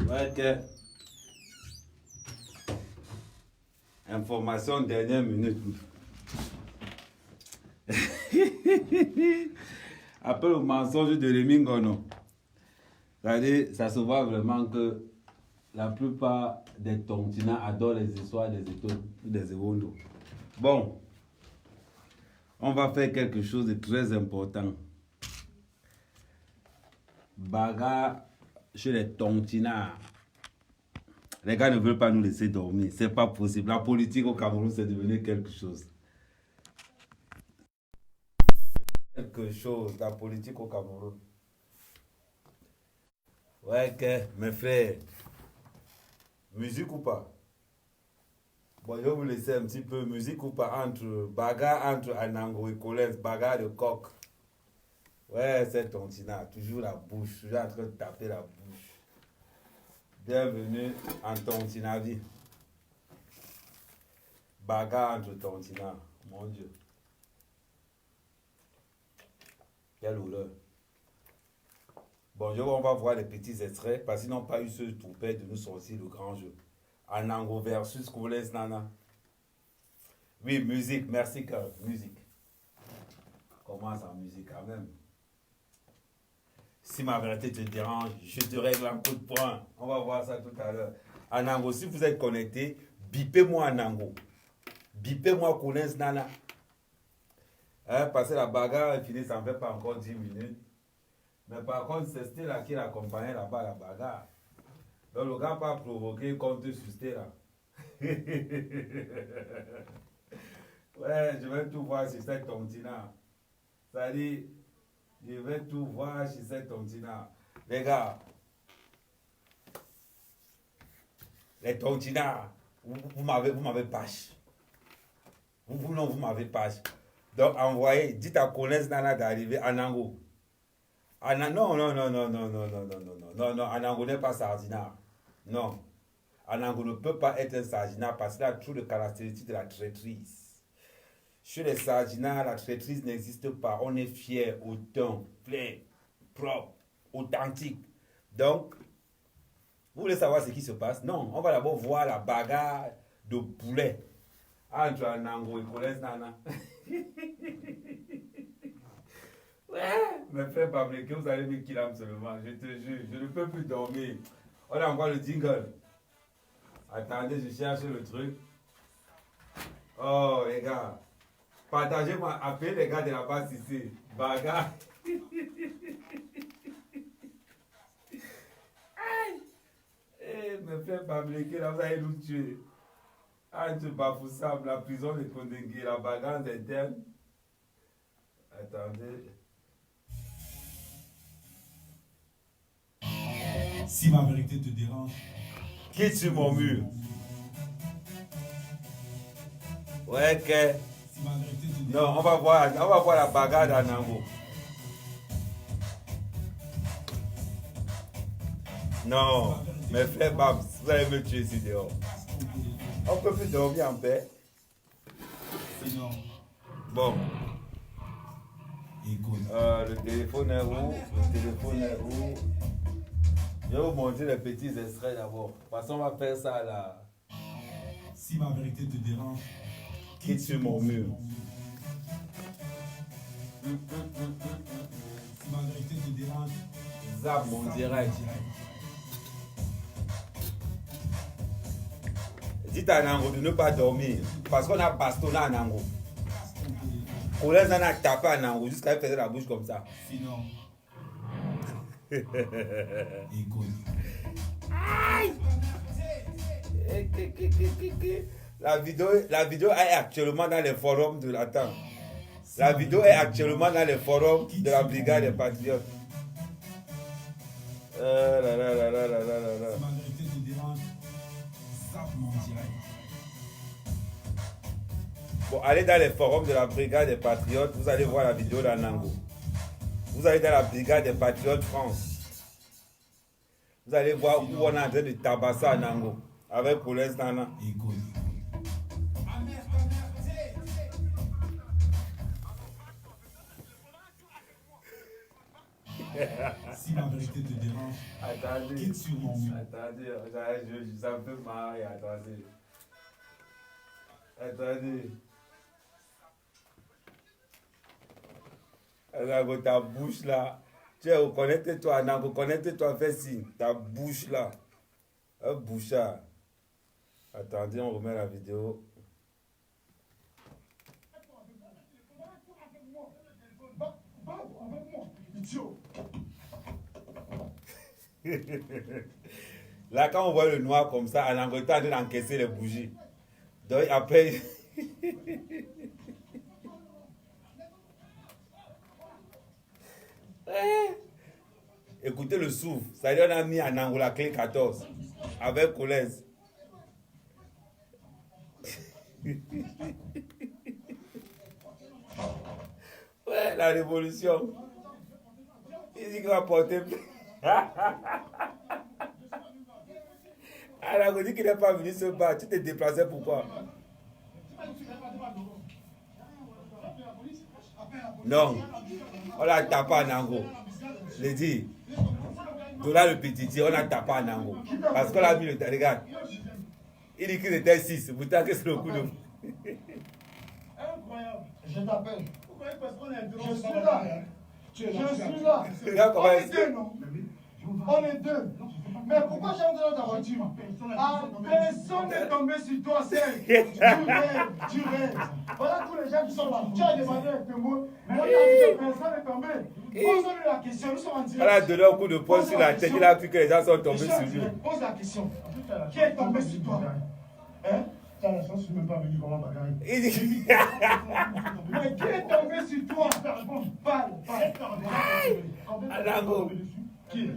Ouais, que information dernière minute. Après le mensonge de Rémi Ngono, c'est-à-dire, ça se voit vraiment que la plupart des Tontina adorent les histoires des étoiles, des éwondos. Bon, on va faire quelque chose de très important. Bagarre chez les Tontina. Les gars ne veulent pas nous laisser dormir. C'est pas possible. La politique au Cameroun, c'est devenu quelque chose. Quelque chose, la politique au Cameroun. Ouais, que, mes frères. Musique ou pas? Bon, je vais vous laisser un petit peu. Musique ou pas? Bagarre entre Anango et Collins. Bagarre de coq. Ouais, c'est Tontina. Toujours la bouche. Toujours en train de taper la bouche. Bienvenue en Tontinavie. Bagarre entre Tontina. Mon Dieu. Quelle horreur. Bon, on va voir les petits extraits parce qu'ils n'ont pas eu ce toupet de nous sortir le grand jeu. Anango versus Collins Nana. Oui, musique. Merci, Carl. Musique. Commence en musique quand même. Si ma vérité te dérange, je te règle un coup de poing. On va voir ça tout à l'heure. Anango, si vous êtes connecté, bipez-moi Anango. Bipez-moi Collins Nana. Hein, parce que la bagarre est finie, ça ne fait pas encore 10 minutes. Mais par contre, c'est Stella qui l'accompagnait là-bas, la bagarre. Donc le gars n'a pas provoqué contre sur Stella. Ouais, je vais tout voir sur cette Tontina. Ça dit, je vais tout voir sur cette Tontina. Les gars, les Tontina, vous m'avez pâche. Vous m'avez pâche. Donc envoyez, dites à Collins Nana d'arriver à Nango. Non, Anango n'est pas Sardinard. Non. Anango ne peut pas être un Sardinard parce qu'il a trop de caractéristiques de la traîtrise. Chez les Sardinards, la traîtrise n'existe pas. On est fier, autant, plein, propre, authentique. Donc, vous voulez savoir ce qui se passe? Non, on va d'abord voir la bagarre de poulet entre Anango et Collins Nana. Ouais, me faites pas que vous allez me killer seulement, je te jure, je ne peux plus dormir. On a encore le jingle. Attendez, je cherche le truc. Oh, les gars, partagez-moi, appelez les gars de la base ici. Bagarre. Eh, me faites pas que là, vous allez nous tuer. Entre Bafoussam, la prison de Kondengui, la bagarre interne. Attendez. Si ma vérité te dérange, Quitte sur mon mur. Ouais, que. si ma vérité te dérange, Non, on va voir la bagarre d'Anango. Non, mes frères Babs, vous allez me tuer ici dehors. On peut plus dormir en paix. sinon, Bon, écoute. le téléphone est où? Le téléphone est où? Je vais vous montrer les petits extraits d'abord. Parce qu'on va faire ça là. Si ma vérité te dérange, Quitte sur mon mur. Si ma vérité te dérange, Zap mon direct. Dites à Nango de ne pas dormir. Parce qu'on a bastonné à Nango. Collins en a tapé à Nango jusqu'à faire la bouche comme ça. Sinon, écoute. Aïe! La vidéo est actuellement dans les forums de l'attente. La vidéo est actuellement dans les forums de la brigade des patriotes. Si ma vérité te dérange, zappe mon direct. Bon, allez dans les forums de la brigade des patriotes, vous allez voir la vidéo d'Anango. Vous allez dans la brigade des patriotes France. Vous allez voir où on est en train de tabasser Anango avec Collins Nana. Écoute. Si ma vérité te dérange, Attendez. quitte sur mon mur. Attendez, ça me fait marrer, attendez. Attendez. Anango, ta bouche là. Tiens, connecte-toi, Anango, connecte-toi, fais signe. Ta bouche là. Un bouchard. Attendez, on remet la vidéo. Là, quand on voit le noir comme ça, Anango est en train d'encaisser les bougies. Donc après. Écoutez le souffle. Ça lui a mis Anango la clé 14 avec Colès. Ouais, la révolution. Il dit qu'il va porter. Anango dit qu'il n'est pas venu se battre. Tu t'es déplacé pourquoi? Non. On a tapé Anango. Je l'ai dit. Dola le petit, on a tapé Anango. Parce qu'on a mis le. Regarde. Il dit qu'il était 6. Pourtant, qu'est-ce que c'est le coup de. Incroyable. Je t'appelle. Parce qu'on est deux. Je suis là. Je suis là. Regarde comment On est deux, non? On est deux. Mais pourquoi j'ai entré dans ta voiture? Ah, personne n'est tombé sur toi, c'est. Tu rêves. Voilà tous les gens qui sont là. Tu as demandé avec tes mots. Mais on a dit que personne n'est tombé. Pose-lui la question. Nous sommes en direct. On a donné un coup de poing sur la tête. Il a cru que les gens sont tombés sur lui. Pose la question. Qui est tombé sur toi? Hein? T'as la chance, je suis même pas venu comment bagarre. Il dit. Mais qui est tombé sur toi? Parle. Anango. Qui?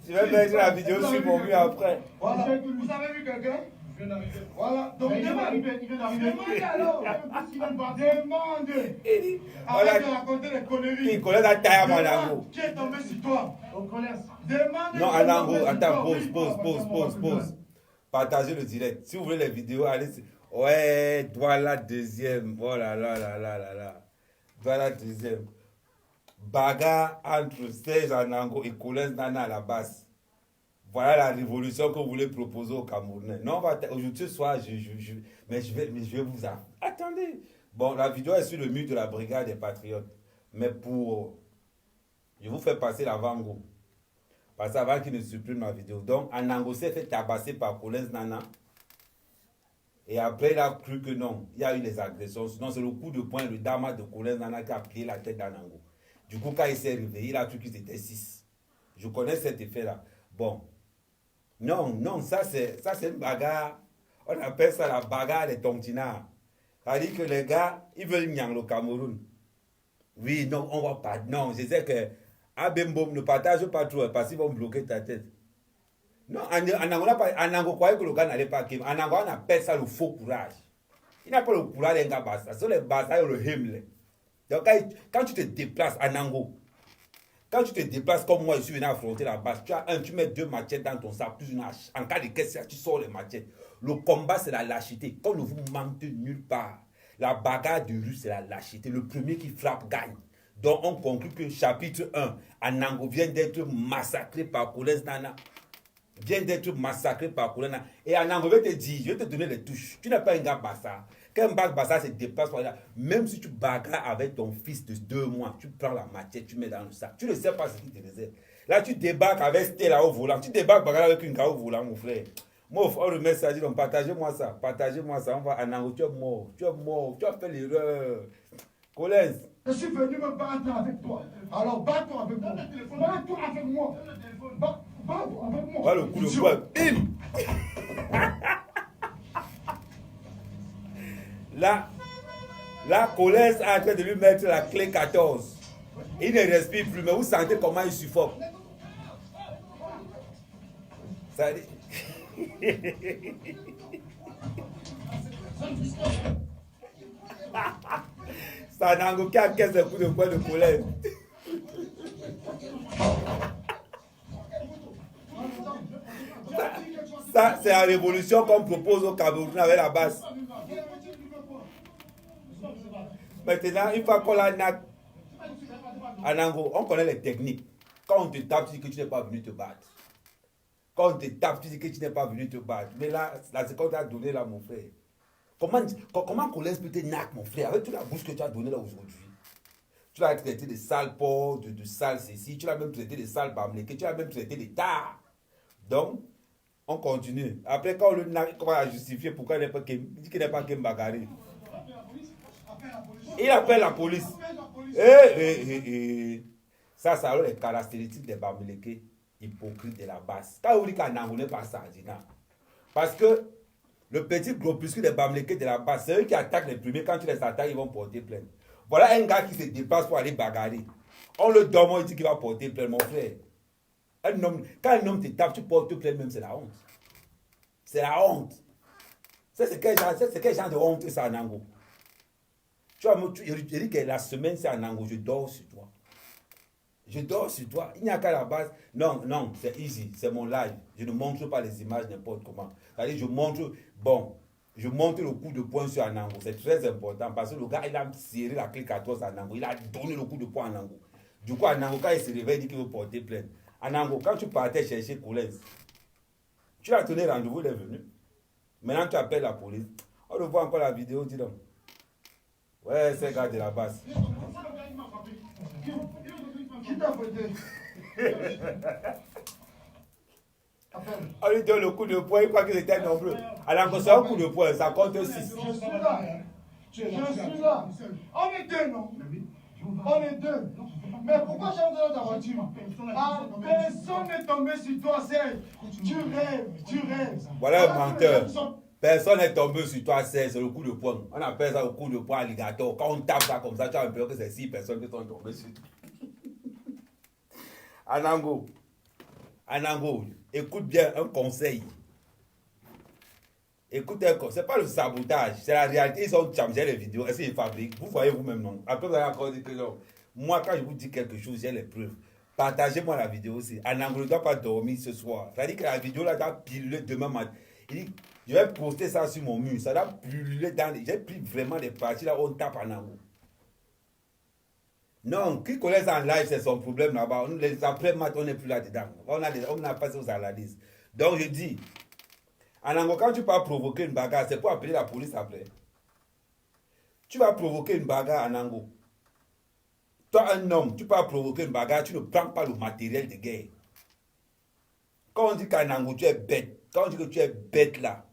Je vais mettre la vidéo sur mon mur après. Voilà. Vous avez vu quelqu'un? Je viens d'arriver. Voilà. Donc demande. Demande alors. Demande. Arrête de raconter des conneries. Il connaît la taille à mon Anango. Qui est tombé sur toi? On connaît. Demande. Non, Anango, attends, pause. Partagez le direct. Si vous voulez les vidéos, allez. Ouais, voilà deuxième. Oh là là. Voilà deuxième. Bagarre entre Serge Anango et Colès Nana à la base. Voilà la révolution que vous voulez proposer aux Camerounais. Non, aujourd'hui ce soir, mais je vais vous... Attendez. Bon, la vidéo est sur le mur de la brigade des patriotes. Mais pour... Je vous fais passer l'avant-goût. Parce qu'avant qu'il ne supprime ma vidéo. Donc, Anango s'est fait tabasser par Colès Nana. Et après, il a cru que non. Il y a eu les agressions. Sinon, c'est le coup de poing, le dama de Colès Nana qui a plié la tête d'Anango. Du coup, quand il s'est réveillé, il a cru qu'ils étaient 6. Je connais cet effet-là. Bon. Non, ça c'est une bagarre. On appelle ça la bagarre des tontinards. C'est-à-dire que les gars, ils veulent nyang le Cameroun. Oui, non, on va pas. Non, je sais que Abembo ne partage pas trop parce qu'ils vont bloquer ta tête. Non, Anango croyait que le gars n'allait pas quitter. Anango, on appelle ça le faux courage. Il n'a pas le courage d'un gars basta. Ce sont les basta et le himle. Donc, quand tu te déplaces à Nango, quand tu te déplaces comme moi, je suis venu affronter la base, tu mets 2 machettes dans ton sac, plus une hache. En cas de question, tu sors les machettes. Le combat, c'est la lâcheté. Quand ne vous mentez nulle part, la bagarre de rue, c'est la lâcheté. Le premier qui frappe gagne. Donc, on conclut que chapitre 1, Anango vient d'être massacré par Colès Nana. Et Anango va te dire, je vais te donner les touches. Tu n'es pas un gars bassa. Quand un bac bassa se déplace par là, même si tu bagarres avec ton fils de 2 mois, tu prends la machette, tu mets dans le sac. Tu ne sais pas ce qui te réserve. Là, tu débarques avec Stella au volant. Tu débarques bagarre avec une gars au volant, mon frère. Moi, on remet ça, donc partagez-moi ça. On va Anango, tu es mort. Tu as fait l'erreur. Colès. Je suis venu me battre avec toi. Alors, bats-toi avec moi. Bats-toi avec moi. Bats-toi avec moi. Voilà le coup de poing. Bim. Là, Colès est en train de lui mettre la clé 14. Il ne respire plus, mais vous sentez comment il suffoque. Ça dit... C'est Anango qui a 15 coups de poing de Colès. Ça, c'est la révolution qu'on propose au Cameroun avec la base. Maintenant, une fois qu'on l'a Anango, on connaît les techniques. Quand on te tape, tu dis que tu n'es pas venu te battre. Quand on te tape, tu dis que tu n'es pas venu te battre. Mais là, c'est quand tu as donné là, mon frère. Comment Collins peut te nac, mon frère, avec toute la bouche que tu as donnée là aujourd'hui? Tu l'as traité de sale porc, de sale ceci, tu l'as même traité de sale bamléké, tu l'as même traité de tard. Donc, on continue. Après, quand le nac, comment a justifié pourquoi il dit qu'il n'est pas Kembagari. Il appelle la police. Ça, c'est alors les caractéristiques des bamlékés hypocrites de la base. Quand vous dites qu'un Nango n'est pas ça, parce que le petit groupuscule des bamlékés de la base, c'est eux qui attaquent les premiers. Quand tu les attaques, ils vont porter plainte. Voilà un gars qui se déplace pour aller bagarrer. On le donne, il dit qu'il va porter plainte, mon frère. Quand un homme te tape, tu portes plainte, même c'est la honte. C'est la honte. C'est quel genre de honte c'est à Nango? Tu vois, je dis que la semaine c'est à Nango, je dors sur toi. Je dors sur toi. Il n'y a qu'à la base. Non, c'est easy, c'est mon live. Je ne montre pas les images n'importe comment. C'est-à-dire, je montre le coup de poing sur Anango. C'est très important parce que le gars, il a serré la clé 14 à Anango. Il a donné le coup de poing à Anango. Du coup, Anango, quand il se réveille, il dit qu'il veut porter plainte. Anango, quand tu partais chercher Collins, tu l'as donné rendez-vous, il est venu. Maintenant, tu appelles la police. On le voit encore la vidéo, dis donc. Ouais, c'est le gars de la base. Qui t'a fouetté? On lui donne le coup de poing, il croit qu'il était nombreux. Alors que c'est un coup de poing, ça compte 6. Je suis là. Je suis là. On est deux, non? On est deux. Mais pourquoi j'ai entré dans ta voiture? Personne n'est tombé sur toi, Serge. Tu rêves. Voilà un menteur. Personne n'est tombé sur toi, c'est le coup de poing. On appelle ça le coup de poing alligator. Quand on tape ça comme ça, tu as l'impression que c'est 6 personnes qui sont tombées sur toi. Anango, écoute bien un conseil. Écoute un conseil. Ce n'est pas le sabotage, c'est la réalité. Ils ont changé les vidéos. Est-ce qu'ils fabriquent? Vous voyez vous-même, non? Après, vous allez encore dire que non. Moi, quand je vous dis quelque chose, j'ai les preuves. Partagez-moi la vidéo aussi. Anango ne doit pas dormir ce soir. Ça dit que la vidéo là doit piluler demain matin. Il dit, je vais poster ça sur mon mur. Ça doit piluler dans les... J'ai pris vraiment des parties là où on tape Anango. Non, qui connaît ça en live, c'est son problème là-bas. Les après-match, on n'est plus là-dedans. On a passé aux analyses. Donc je dis, Anango, quand tu vas provoquer une bagarre, c'est pour appeler la police après. Tu vas provoquer une bagarre, Anango. Toi, un homme, tu vas provoquer une bagarre, tu ne prends pas le matériel de guerre. Quand on dit qu'Anango, tu es bête, quand on dit que tu es bête là,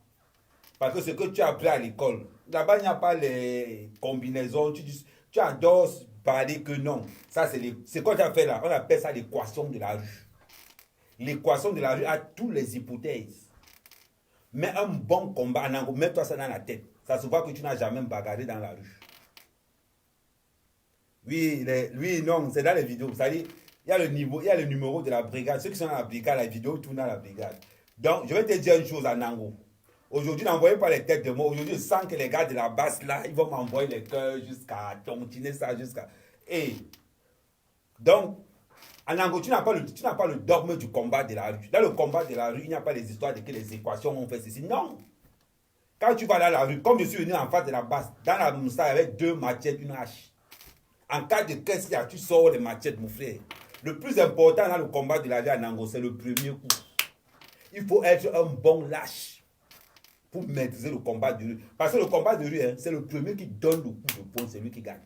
parce que ce que tu as appris à l'école, là-bas, il n'y a pas les combinaisons, tu adores parler que non. Ça, c'est quoi tu as fait là? On appelle ça l'équation de la rue. L'équation de la rue a toutes les hypothèses. Mais un bon combat, Anango, mets-toi ça dans la tête. Ça se voit que tu n'as jamais bagarré dans la rue. Oui, non, c'est dans les vidéos. C'est-à-dire, il y a le numéro de la brigade. Ceux qui sont dans la brigade, la vidéo tourne dans la brigade. Donc, je vais te dire une chose, Anango. Aujourd'hui, n'envoyez pas les têtes de moi. Aujourd'hui, je sens que les gars de la base là, ils vont m'envoyer les cœurs jusqu'à tontiner ça, jusqu'à. Et donc, Anango, tu n'as pas le dogme du combat de la rue. Dans le combat de la rue, il n'y a pas les histoires de que les équations ont fait ceci. Non. Quand tu vas dans la rue, comme je suis venu en face de la base, dans la moustache avec 2 machettes, une hache. En cas de qu'est-ce qu'il y a, tu sors les machettes, mon frère. Le plus important dans le combat de la rue, Anango, c'est le premier coup. Il faut être un bon lâche pour maîtriser le combat de rue. Parce que le combat de rue, c'est le premier qui donne le coup de poing, c'est lui qui gagne.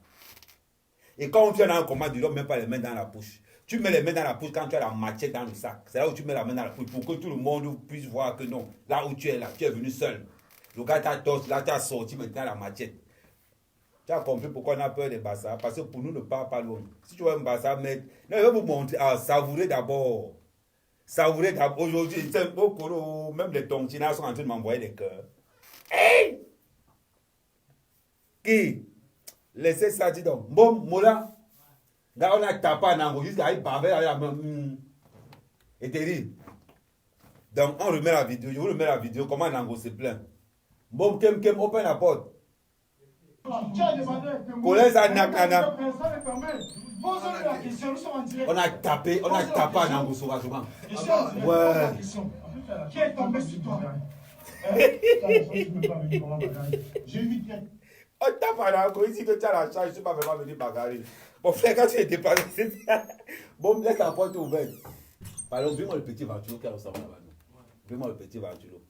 Et quand tu es dans un combat de rue, on ne met pas les mains dans la poche. Tu mets les mains dans la poche quand tu as la machette dans le sac. C'est là où tu mets la main dans la poche pour que tout le monde puisse voir que non. Là où tu es là, tu es venu seul. Le gars t'a torché, là tu as sorti maintenant la machette. Tu as compris pourquoi on a peur des bassards? Parce que pour nous, ne part pas loin. Si tu veux un bassard, non, je vais vous montrer. Savourez d'abord. Savourez d'abord. Aujourd'hui, même les tontinas sont en train de m'envoyer des cœurs. Hey! Qui? Laissez ça, dis donc. Bon, Mola. Là, on a tapé en angle jusqu'à y baver. Et t'es dit. Donc, on remet la vidéo. Je vous remets la vidéo. Comment Nango se plaint. Bon, Kem, open la porte. Collins a nakana. On a tapé en Nango sauvagement. Ouais. Qui est tombé sur toi? J'ai 8 têtes. On tape Anango, ici que tu as la charge, je ne suis pas vraiment venu bagarrer. Mon frère, quand tu es déplacé, c'est ça. Bon, laisse la porte ouverte. Par exemple, dis-moi le petit ventulo qui a au salon là-bas. Dis-moi le petit ventulo.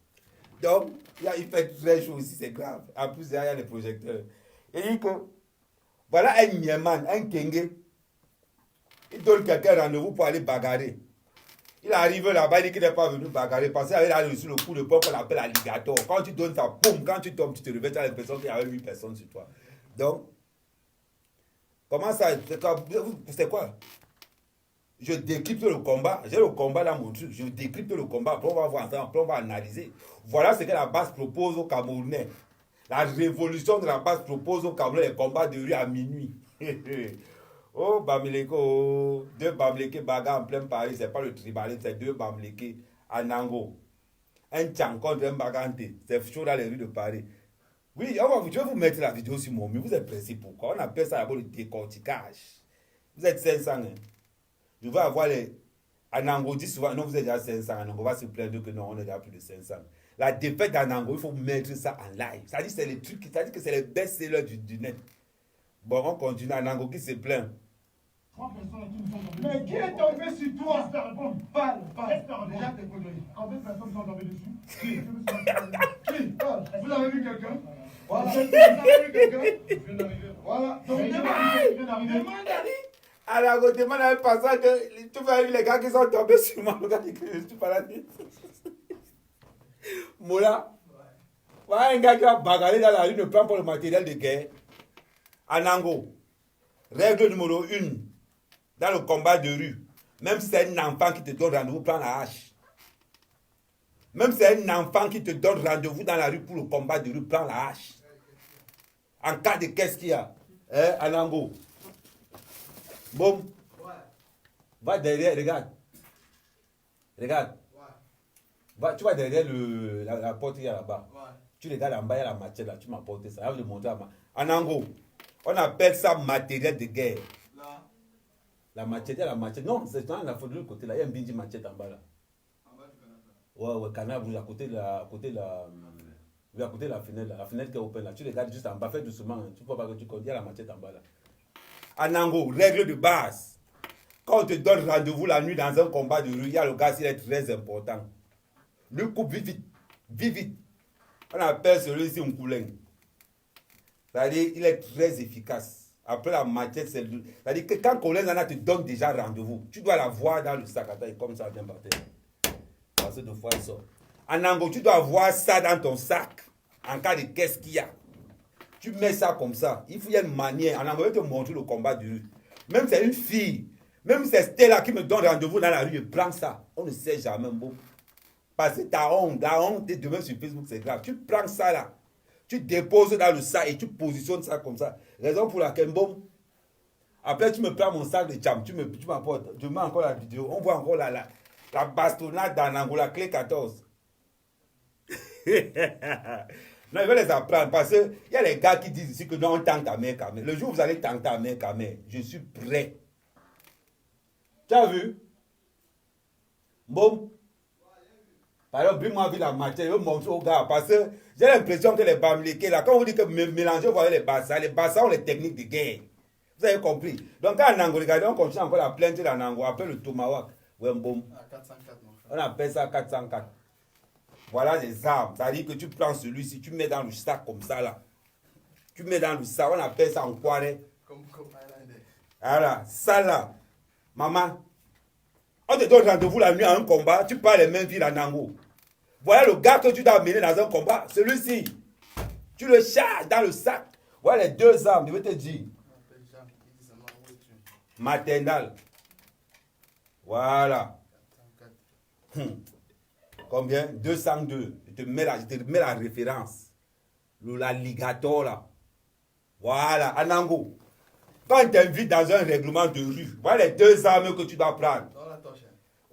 Donc, il fait très chaud aussi, c'est grave. En plus, il y a les projecteurs. Il dit que, voilà un Mieman, un Kenge. Il donne quelqu'un rendez-vous pour aller bagarrer. Il arrive là-bas, il dit qu'il n'est pas venu bagarrer parce qu'il a reçu le coup de poing qu'on appelle alligator. Quand tu donnes ça, boum, quand tu tombes, tu te réveilles, tu as l'impression qu'il y avait 8 personnes sur toi. Donc, comment ça, c'est quoi? Je décrypte le combat, j'ai le combat dans mon truc, je décrypte le combat, après on va voir ensemble, après on va analyser. Voilà ce que la base propose aux Camerounais. La révolution de la base propose aux Camerounais les combats de rue à minuit. Oh, Bamileko, deux Bamileke bagarre en plein Paris, c'est pas le tribalisme, c'est deux Bamileke à Nango. Un tchan contre un bagante, c'est chaud dans les rues de Paris. Oui, je vais vous mettre la vidéo sur mon mur, vous êtes pressés pourquoi? On appelle ça d'abord le décortiquage. Vous êtes 500, hein? Je vais avoir les... Anango dit souvent, non, vous êtes déjà 500, Anango va se plaindre que non, on est déjà plus de 500. La défaite d'Anango, il faut mettre ça en live. Ça dit c'est les trucs, ça dit que c'est les best-sellers du net. Bon, on continue, Anango qui se plaint. Mais qui est tombé sur toi? Parle. Déjà, t'es connu. Combien de personnes sont tombées dessus? Qui? Vous avez vu quelqu'un? Voilà. Vous avez vu quelqu'un? Je viens d'arriver. Voilà. Donc, demande Ali. Anango demande à un passage de... Tu vas voir les gars qui sont tombés sur moi, le gars qui crie, je suis pas là. Moula. Voilà un gars qui va bagarrer dans la rue, ne prend pas le matériel de guerre. Anango. Règle numéro 1. Dans le combat de rue, même si c'est un enfant qui te donne rendez-vous, prends la hache. Même si c'est un enfant qui te donne rendez-vous dans la rue pour le combat de rue, prends la hache. En cas de qu'est-ce qu'il y a? Anango. Bon. Ouais. Va derrière, regarde. Regarde. Ouais. Tu vas derrière la porte qu'il y a là-bas. Ouais. Tu regardes en bas, il y a la machette là, tu m'as porté ça. Je vais te montrer à Anango. On appelle ça matériel de guerre. La machette, la machette. Non, c'est dans la photo de l'autre côté là. Il y a un bindi machette en bas là. En bas du canapé. Ouais, canapé rouge à côté de la fenêtre. La fenêtre qui est open là. Tu regardes juste en bas, fais doucement. Hein. Tu ne peux pas que tu connais. Il y a la machette en bas là. Anango, règle de base. Quand on te donne rendez-vous la nuit dans un combat de rue, il y a le gars, il est très important. Le coup, vite. On appelle celui-ci un coulin. C'est-à-dire, il est très efficace. Après la machette, c'est-à-dire que quand Colin Zana te donne déjà rendez-vous, tu dois la voir dans le sac. Attends, comme ça, vient par terre. Parce que deux fois, il sort. Anango, tu dois voir ça dans ton sac. En cas de qu'est-ce qu'il y a. Tu mets ça comme ça. Il faut y a une manière. Anango, je vais te montrer le combat de rue. Même si c'est une fille, même si c'est Stella qui me donne rendez-vous dans la rue, je prends ça. On ne sait jamais, bon. Parce que ta honte, demain sur Facebook, c'est grave. Tu prends ça là. Tu déposes dans le sac et tu positionnes ça comme ça. Raison pour laquelle, bon, après tu me prends mon sac de jam, tu m'apportes, je mets encore la vidéo, on voit encore la bastonnade d'Anango, la clé 14. Non, je vais les apprendre parce qu'il y a les gars qui disent ici que non, on tente ta mère quand même. Le jour où vous allez tenter ta mère quand même, je suis prêt. Tu as vu? Bon. Par exemple, moi vu la matière, je vais montrer aux gars parce que j'ai l'impression que les Bamileke là, quand vous dites que mélanger, vous voyez les Bassas ont les techniques de guerre. Vous avez compris? Donc quand Anango, regardez, on continue encore la plainte d'Anango, après le Tomahawk. Ouais, bon. 404, mon frère. On appelle ça 404. Voilà les armes. Ça veut dire que tu prends celui-ci, tu mets dans le sac comme ça là. Tu mets dans le sac, on appelle ça en quaré. Comme voilà, ça là. Maman. On te donne rendez-vous la nuit à un combat, tu pars les mains vides à Nango. Voilà le gars que tu dois amener dans un combat, celui-ci. Tu le charges dans le sac. Voilà les deux armes, je vais te dire. Maternal. Voilà. Combien? 202. Je te mets la référence. L'alligator là. Voilà, Anango. Quand on t'invite dans un règlement de rue, voilà les deux armes que tu dois prendre.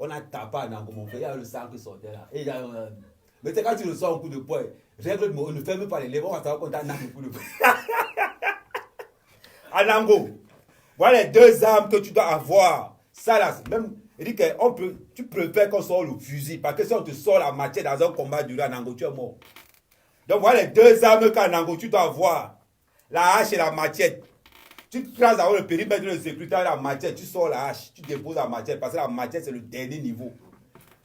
On a tapé Anango, mon frère, il y a le sang qui sortait là. Et il y a, mais c'est quand tu le sors un coup de poing, on ne ferme pas les lèvres, on va savoir qu'on t'a un coup de poing. Anango, voilà les deux armes que tu dois avoir. Ça là, même, il dit que tu préfères qu'on sorte le fusil, parce que si on te sort la matière dans un combat du Anango, tu es mort. Donc voilà les deux armes qu'Anango tu dois avoir. La hache et la machette. Tu traces avant le périmètre de sécurité avec la machette, tu sors la hache, tu déposes la machette, parce que la machette c'est le dernier niveau.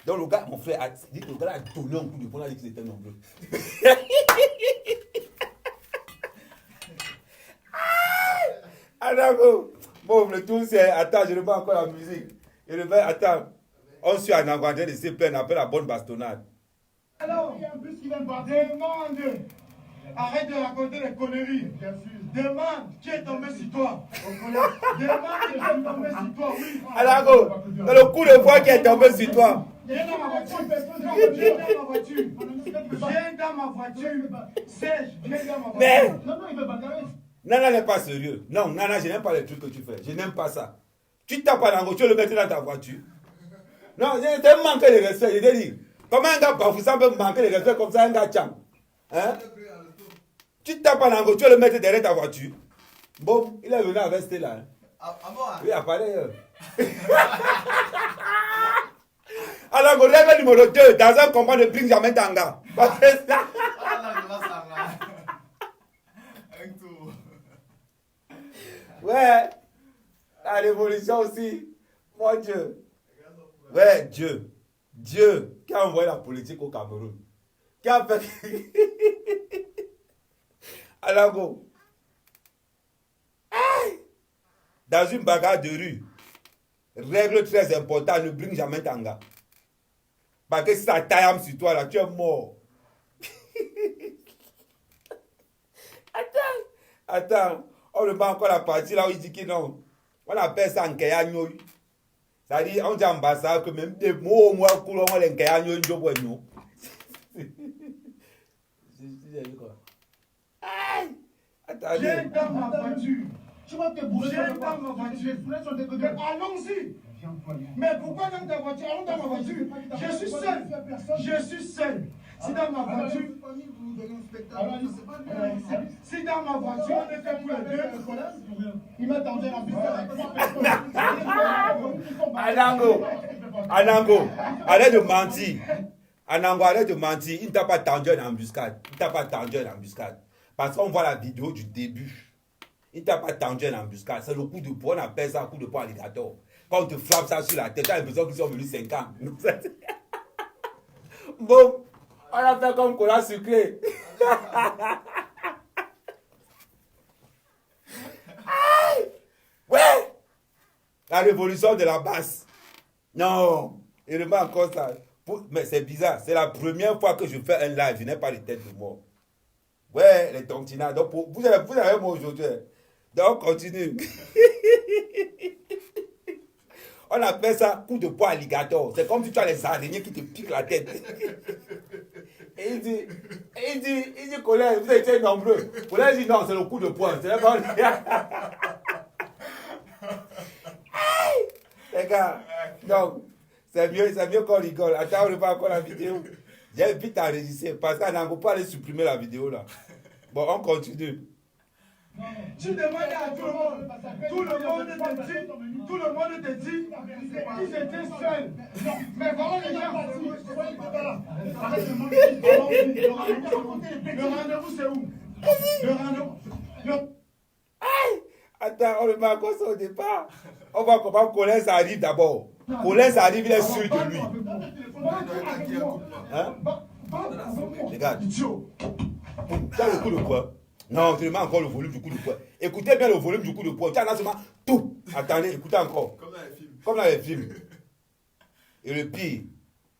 Donc le gars, mon frère, a dit que le gars a donné un coup de poing, il a dit que c'était nombreux. Anago, bon, le tout c'est, attends, je remets encore la musique. Je remets, attends, on suit un engagé de se plaindre, après la bonne bastonnade. Alors, il y a un bus qui vient de partir. Demande. Arrête de raconter des conneries. Demande qui est tombé sur toi. Demande qui est tombé sur toi, oui. Anago, c'est le coup de poing qui est tombé sur toi. Viens dans ma voiture. Viens dans ma voiture. Viens dans ma voiture. Serge, viens dans ma voiture. Mais, Non, il veut bagarrer. Nana n'est pas sérieux. Non, Nana, je n'aime pas les trucs que tu fais. Je n'aime pas ça. Tu tapes à Nango, tu veux le mettre dans ta voiture. Non, je t'ai manqué de respect. Je t'ai dit, comment un gars bafoussant peut manquer de respect comme ça, un gars tcham? Hein? Tu tapes à Nango, tu veux le mettre derrière ta voiture. Bon, il est venu avec Stella. Hein? Oui, apparaît. Alors, on rêve numéro 2 dans un combat de Benjamin Tanga. Ouais, la révolution aussi. Mon Dieu. Ouais, Dieu. Dieu qui a envoyé la politique au Cameroun. Qui a fait. Alors, dans une bagarre de rue, règle très importante, ne bring jamais Tanga. Parce que si ça taille sur toi, là, tu es mort. Attends. On ne bat encore la partie là où il dit que non. On appelle ça un kéagno. C'est-à-dire, on dit en bassa que même des mots au moins coulent, on les kéagno, ils jouent nous. Attendez. Viens dans ma voiture. Tu vas te bouger dans ma voiture. Allons-y. Mais pourquoi dans ta voiture? Allons dans ma voiture. Je suis seul. Je suis seul. Si dans ma voiture. Si dans ma voiture, on est fait pour les deux. Il m'a tendu la Anango, arrête de mentir. Anango, arrête de mentir. Il ne t'a pas tendu une embuscade. Parce qu'on voit la vidéo du début. Il ne t'a pas tendu une embuscade. C'est le coup de poing, on appelle ça un coup de poing alligator. Quand on te frappe ça sur la tête, tu as l'impression qu'ils sont venus 5 ans. Bon, on a fait comme cola sucré. Ouais, la révolution de la basse. Non, il remet encore ça. Mais c'est bizarre, c'est la première fois que je fais un live, je n'ai pas de tête de mort. Ouais, les tontinats. Donc, vous avez moi aujourd'hui. Donc, continue. On appelle ça coup de poing alligator. C'est comme si tu as les araignées qui te piquent la tête. Et il dit, collègue, vous étiez nombreux. Collègue dit, non, c'est le coup de poing. C'est pas... Les gars, donc, c'est mieux qu'on rigole. Attends, on ne pas encore la vidéo. J'ai vite enregistré parce qu'on n'a pas aller supprimer la vidéo là. Bon, on continue. Tu demandes à tout le monde. Tout le monde te dit qu'ils étaient seuls. Mais voilà les gens. Le rendez-vous c'est où? Le rendez-vous. Attends, on le met encore ça au départ. On va comment Colin ça arrive d'abord. Colin ça arrive, il est sûr de lui. Hein? Regarde. Tu as le coup de poing. Non, tu mets encore le volume du coup de poing. Écoutez bien le volume du coup de poing. Tu as seulement tout. Attendez, écoutez encore. Comme dans les films. Et le pire,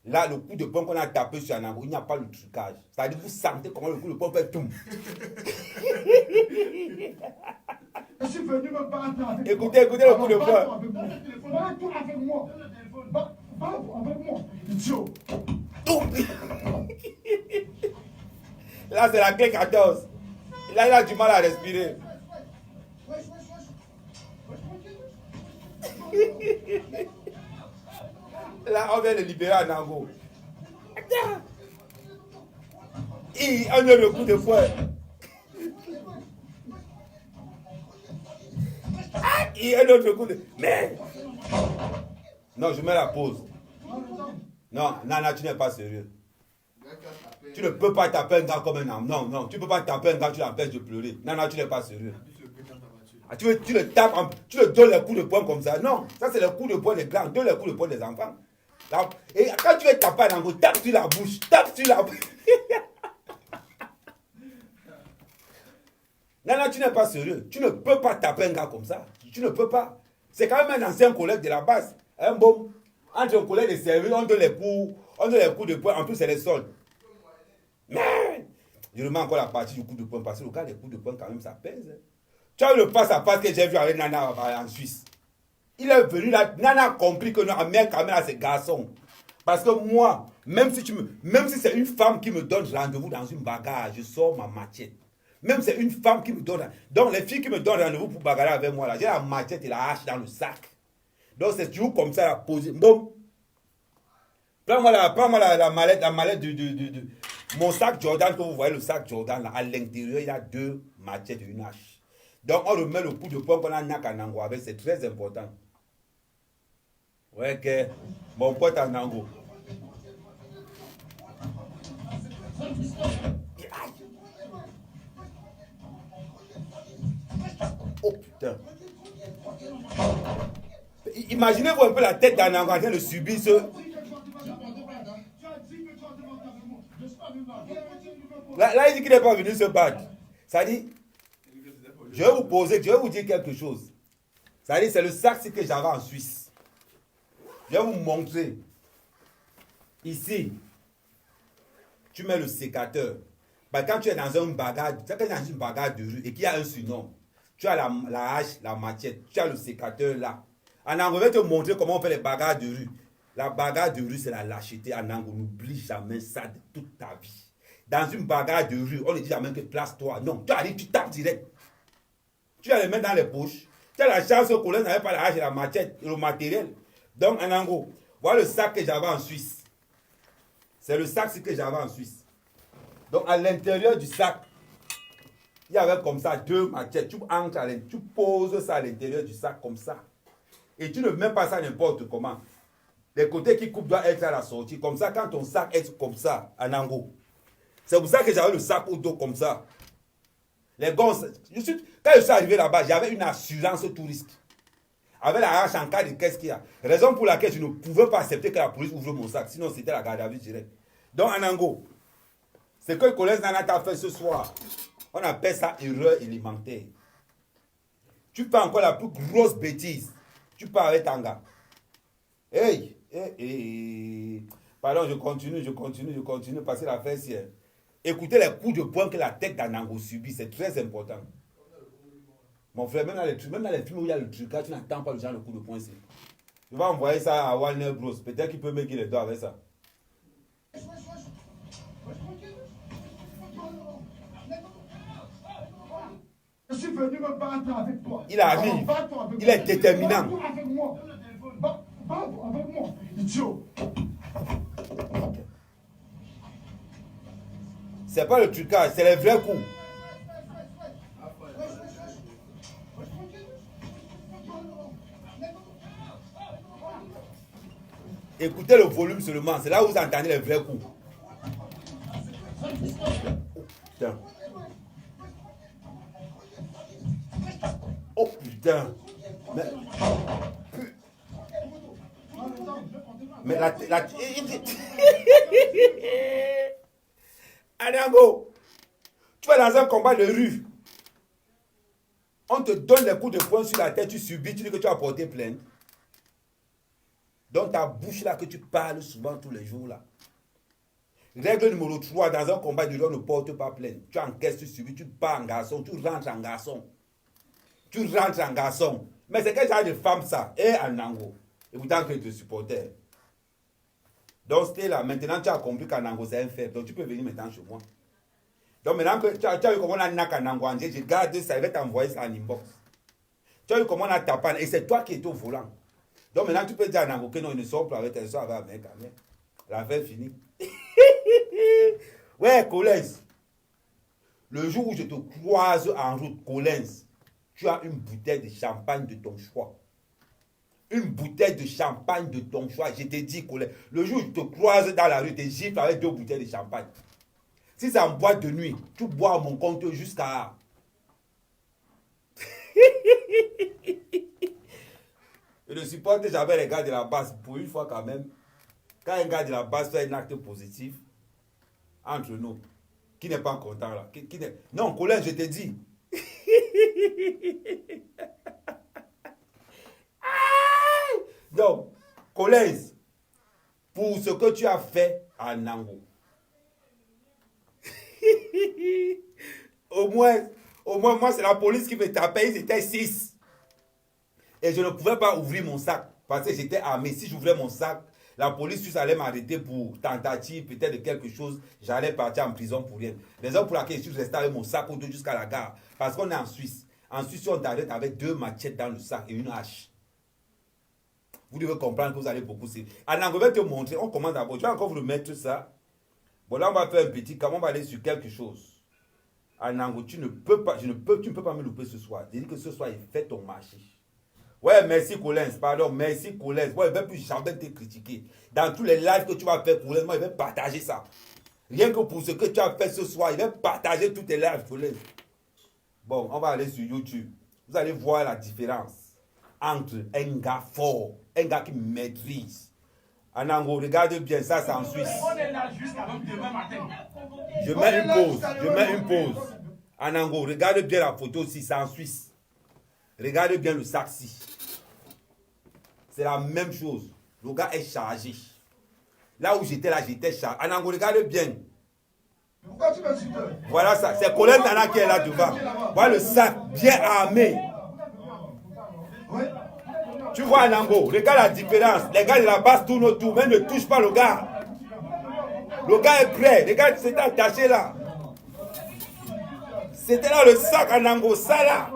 là, le coup de poing qu'on a tapé sur Anango, il n'y a pas le trucage. C'est-à-dire, vous sentez comment le coup de poing fait tout. Je suis venu me battre avec Écoutez le coup de poing. Bats-toi avec moi. Bats-toi avec moi. Idiot. Tout. Là, c'est la clé 14. Là, il a du mal à respirer. Là, on vient de libérer Anango. On a le coup de poing. Et un autre coup de... Mais... Non, je mets la pause. Non, Nana, tu n'es pas sérieux. Tu ne peux pas taper un gars comme un homme. Non, non, tu ne peux pas taper un gars, tu l'empêches de pleurer. Non, non, tu n'es pas sérieux. Ah, tu le tapes, tu le donnes les coups de poing comme ça. Non, ça c'est le coup de poing des grands, donne les coups de poing des enfants. Là, et quand tu veux taper un angle, tape sur la bouche, tape sur la bouche. Non, non, tu n'es pas sérieux. Tu ne peux pas taper un gars comme ça. Tu ne peux pas. C'est quand même un ancien collègue de la base. Un bon, entre un collègue de service, on donne les coups de poing. En plus, c'est les soldes. Mais, je remets encore la partie du coup de poing parce que le cas des coups de poing, quand même, ça pèse. Tu as eu le face-à-face que j'ai vu avec Nana en Suisse. Il est venu là, Nana a compris que non, mec, quand même, c'est garçon. Parce que moi, même si c'est une femme qui me donne rendez-vous dans une bagarre, je sors ma machette. Même si c'est une femme qui me donne. Donc, les filles qui me donnent rendez-vous pour bagarrer avec moi, là, j'ai la machette et la hache dans le sac. Donc, c'est toujours comme ça, la posée. Bon. Prends-moi la mallette du. Mon sac Jordan, quand vous voyez le sac Jordan, là, à l'intérieur, il y a 2 machettes et une hache. Donc, on remet le coup de poing qu'on a Nakanango avec, c'est très important. Ouais, que mon pote en Nango. Oh putain. Imaginez-vous un peu la tête d'un Nango en train de subir ce. Là, il dit qu'il n'est pas venu se battre. Ça dit, je vais vous dire quelque chose. Ça dit, c'est le sac que j'avais en Suisse. Je vais vous montrer. Ici, tu mets le sécateur. Bah, quand tu es dans une bagarre de rue et qu'il y a un surnom, tu as la hache, la machette, tu as le sécateur là. En anglais, je vais te montrer comment on fait les bagarres de rue. La bagarre de rue, c'est la lâcheté. En anglais, n'oublie jamais ça de toute ta vie. Dans une bagarre de rue, on ne dit jamais que place-toi. Non, tu arrives, tu tapes direct. Tu as les mains dans les poches. Tu as la chance que Colin n'avait pas la hache et la machette et le matériel. Donc, en anglais, voilà le sac que j'avais en Suisse. C'est le sac que j'avais en Suisse. Donc, à l'intérieur du sac, il y avait comme ça 2 machettes. Tu poses ça à l'intérieur du sac comme ça. Et tu ne mets pas ça n'importe comment. Les côtés qui coupent doivent être à la sortie. Comme ça, quand ton sac est comme ça, en angle. C'est pour ça que j'avais le sac au dos comme ça. Les gars, quand je suis arrivé là-bas, j'avais une assurance tout risque. Avec la hache en cas de qu'est-ce qu'il y a. Raison pour laquelle je ne pouvais pas accepter que la police ouvre mon sac. Sinon, c'était la garde à vue directe. Donc, en ango, c'est que le collège Nana t'a fait ce soir. On appelle ça erreur élémentaire. Tu fais encore la plus grosse bêtise. Tu pars avec un gars. Hey, Pardon, je continue, parce que la fête, c'est... Écoutez les coups de poing que la tête d'Anango subit, c'est très important. Mon frère, même dans les films où il y a le truc, tu n'attends pas le genre de coup de poing. Je vais envoyer ça à Warner Bros. Peut-être qu'il peut me guider les doigts avec ça. Je suis venu me battre avec toi. Il arrive. Il est déterminant. Bats-toi avec moi. Bats-toi avec moi, idiot. C'est pas le trucage, c'est les vrais coups. Écoutez le volume seulement, c'est là où vous entendez les vrais coups. Putain. Oh putain. Mais la Anango, tu vas dans un combat de rue. On te donne les coups de poing sur la tête, tu subis, tu dis que tu as porté plainte. Donc ta bouche là que tu parles souvent tous les jours là. Règle numéro 3, dans un combat de rue, on ne porte pas plainte. Tu encaisses, tu subis, tu pars en garçon, tu rentres en garçon. Tu rentres en garçon. Mais c'est quel genre de femme ça? Et Anango. Et pourtant que tu es supporter. Donc c'était là. Maintenant tu as compris qu'Anango c'est un faible. Donc tu peux venir maintenant chez moi. Donc maintenant que tu as vu comment on a nak Anango, je garde ça, je vais t'envoyer ça en inbox. Tu as vu comment on a tapé et c'est toi qui es au volant. Donc maintenant tu peux dire à Anango que non, il ne sort pas avec elle, sort avec un mec. L'affaire finie. Ouais, Collins. Le jour où je te croise en route, Collins, tu as une bouteille de champagne de ton choix. une bouteille de champagne de ton choix. Je te dis, Colin, le jour où je te croise dans la rue, tu gifles avec 2 bouteilles de champagne. Si c'est en boîte de nuit, tu bois à mon compte jusqu'à... Je ne supporte jamais les gars de la base. Pour une fois quand même, quand un gars de la base fait un acte positif, entre nous, qui n'est pas content là, non, Colin, je te dis. Donc, Colin, pour ce que tu as fait à Nango, au moins, moi, c'est la police qui me tapait, ils étaient 6. Et je ne pouvais pas ouvrir mon sac parce que j'étais armé. Si j'ouvrais mon sac, la police allait m'arrêter pour tentative, peut-être de quelque chose. J'allais partir en prison pour rien. Raison pour laquelle je suis resté avec mon sac au dos jusqu'à la gare. Parce qu'on est en Suisse. En Suisse, on t'arrête avec 2 machettes dans le sac et une hache. Vous devez comprendre que vous allez beaucoup se... Alors, je vais te montrer. On commence d'abord. Je vais encore vous remettre ça. Bon, là, on va faire un petit... Comment on va aller sur quelque chose. Anango, tu ne peux pas me louper ce soir. Dis que ce soir, il fait ton marché. Ouais, merci Collins, pardon, merci Collins. Moi, je ne vais plus jamais te critiquer. Dans tous les lives que tu vas faire, Collins, moi, je vais partager ça. Rien que pour ce que tu as fait ce soir, je vais partager tous tes lives, Collins. Bon, on va aller sur YouTube. Vous allez voir la différence entre un gars fort, un gars qui maîtrise. Anango, regardez bien, ça c'est en Suisse. On est là jusqu'à demain matin. Je mets une pause. Anango, regarde bien la photo aussi, c'est en Suisse. Regardez bien le sac-ci. C'est la même chose. Le gars est chargé. Là où j'étais chargé. Anango, regardez bien. Pourquoi tu me cites? Voilà ça. C'est Colin Nana qui est là devant. Voilà le sac bien armé. Oui. Tu vois Anango, regarde la différence. Les gars de la base tournent autour, mais ne touchent pas le gars. Le gars est prêt. Regarde, c'était attaché là. C'était là le sac Anango, ça là.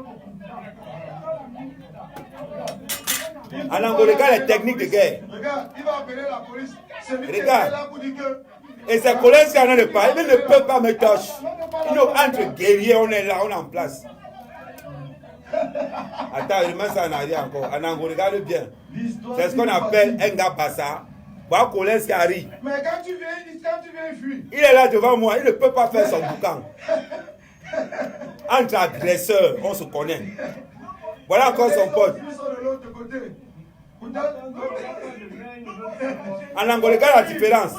Anango, regarde les techniques de guerre. Regarde, il va appeler la police. Regarde. Là pour dire que... Et c'est Colin qui en a de parler, mais ne peut pas me toucher. Entre guerriers, on est là, on est en place. Attends, je mets ça en arrière encore. Anango, regarde bien. C'est ce qu'on appelle un gars bassa. Voilà Colin qui arrive. Mais quand tu viens fuir. Il est là devant moi, il ne peut pas faire son boucan. Entre agresseurs, on se connaît. Voilà encore son pote. Anango, regarde la différence.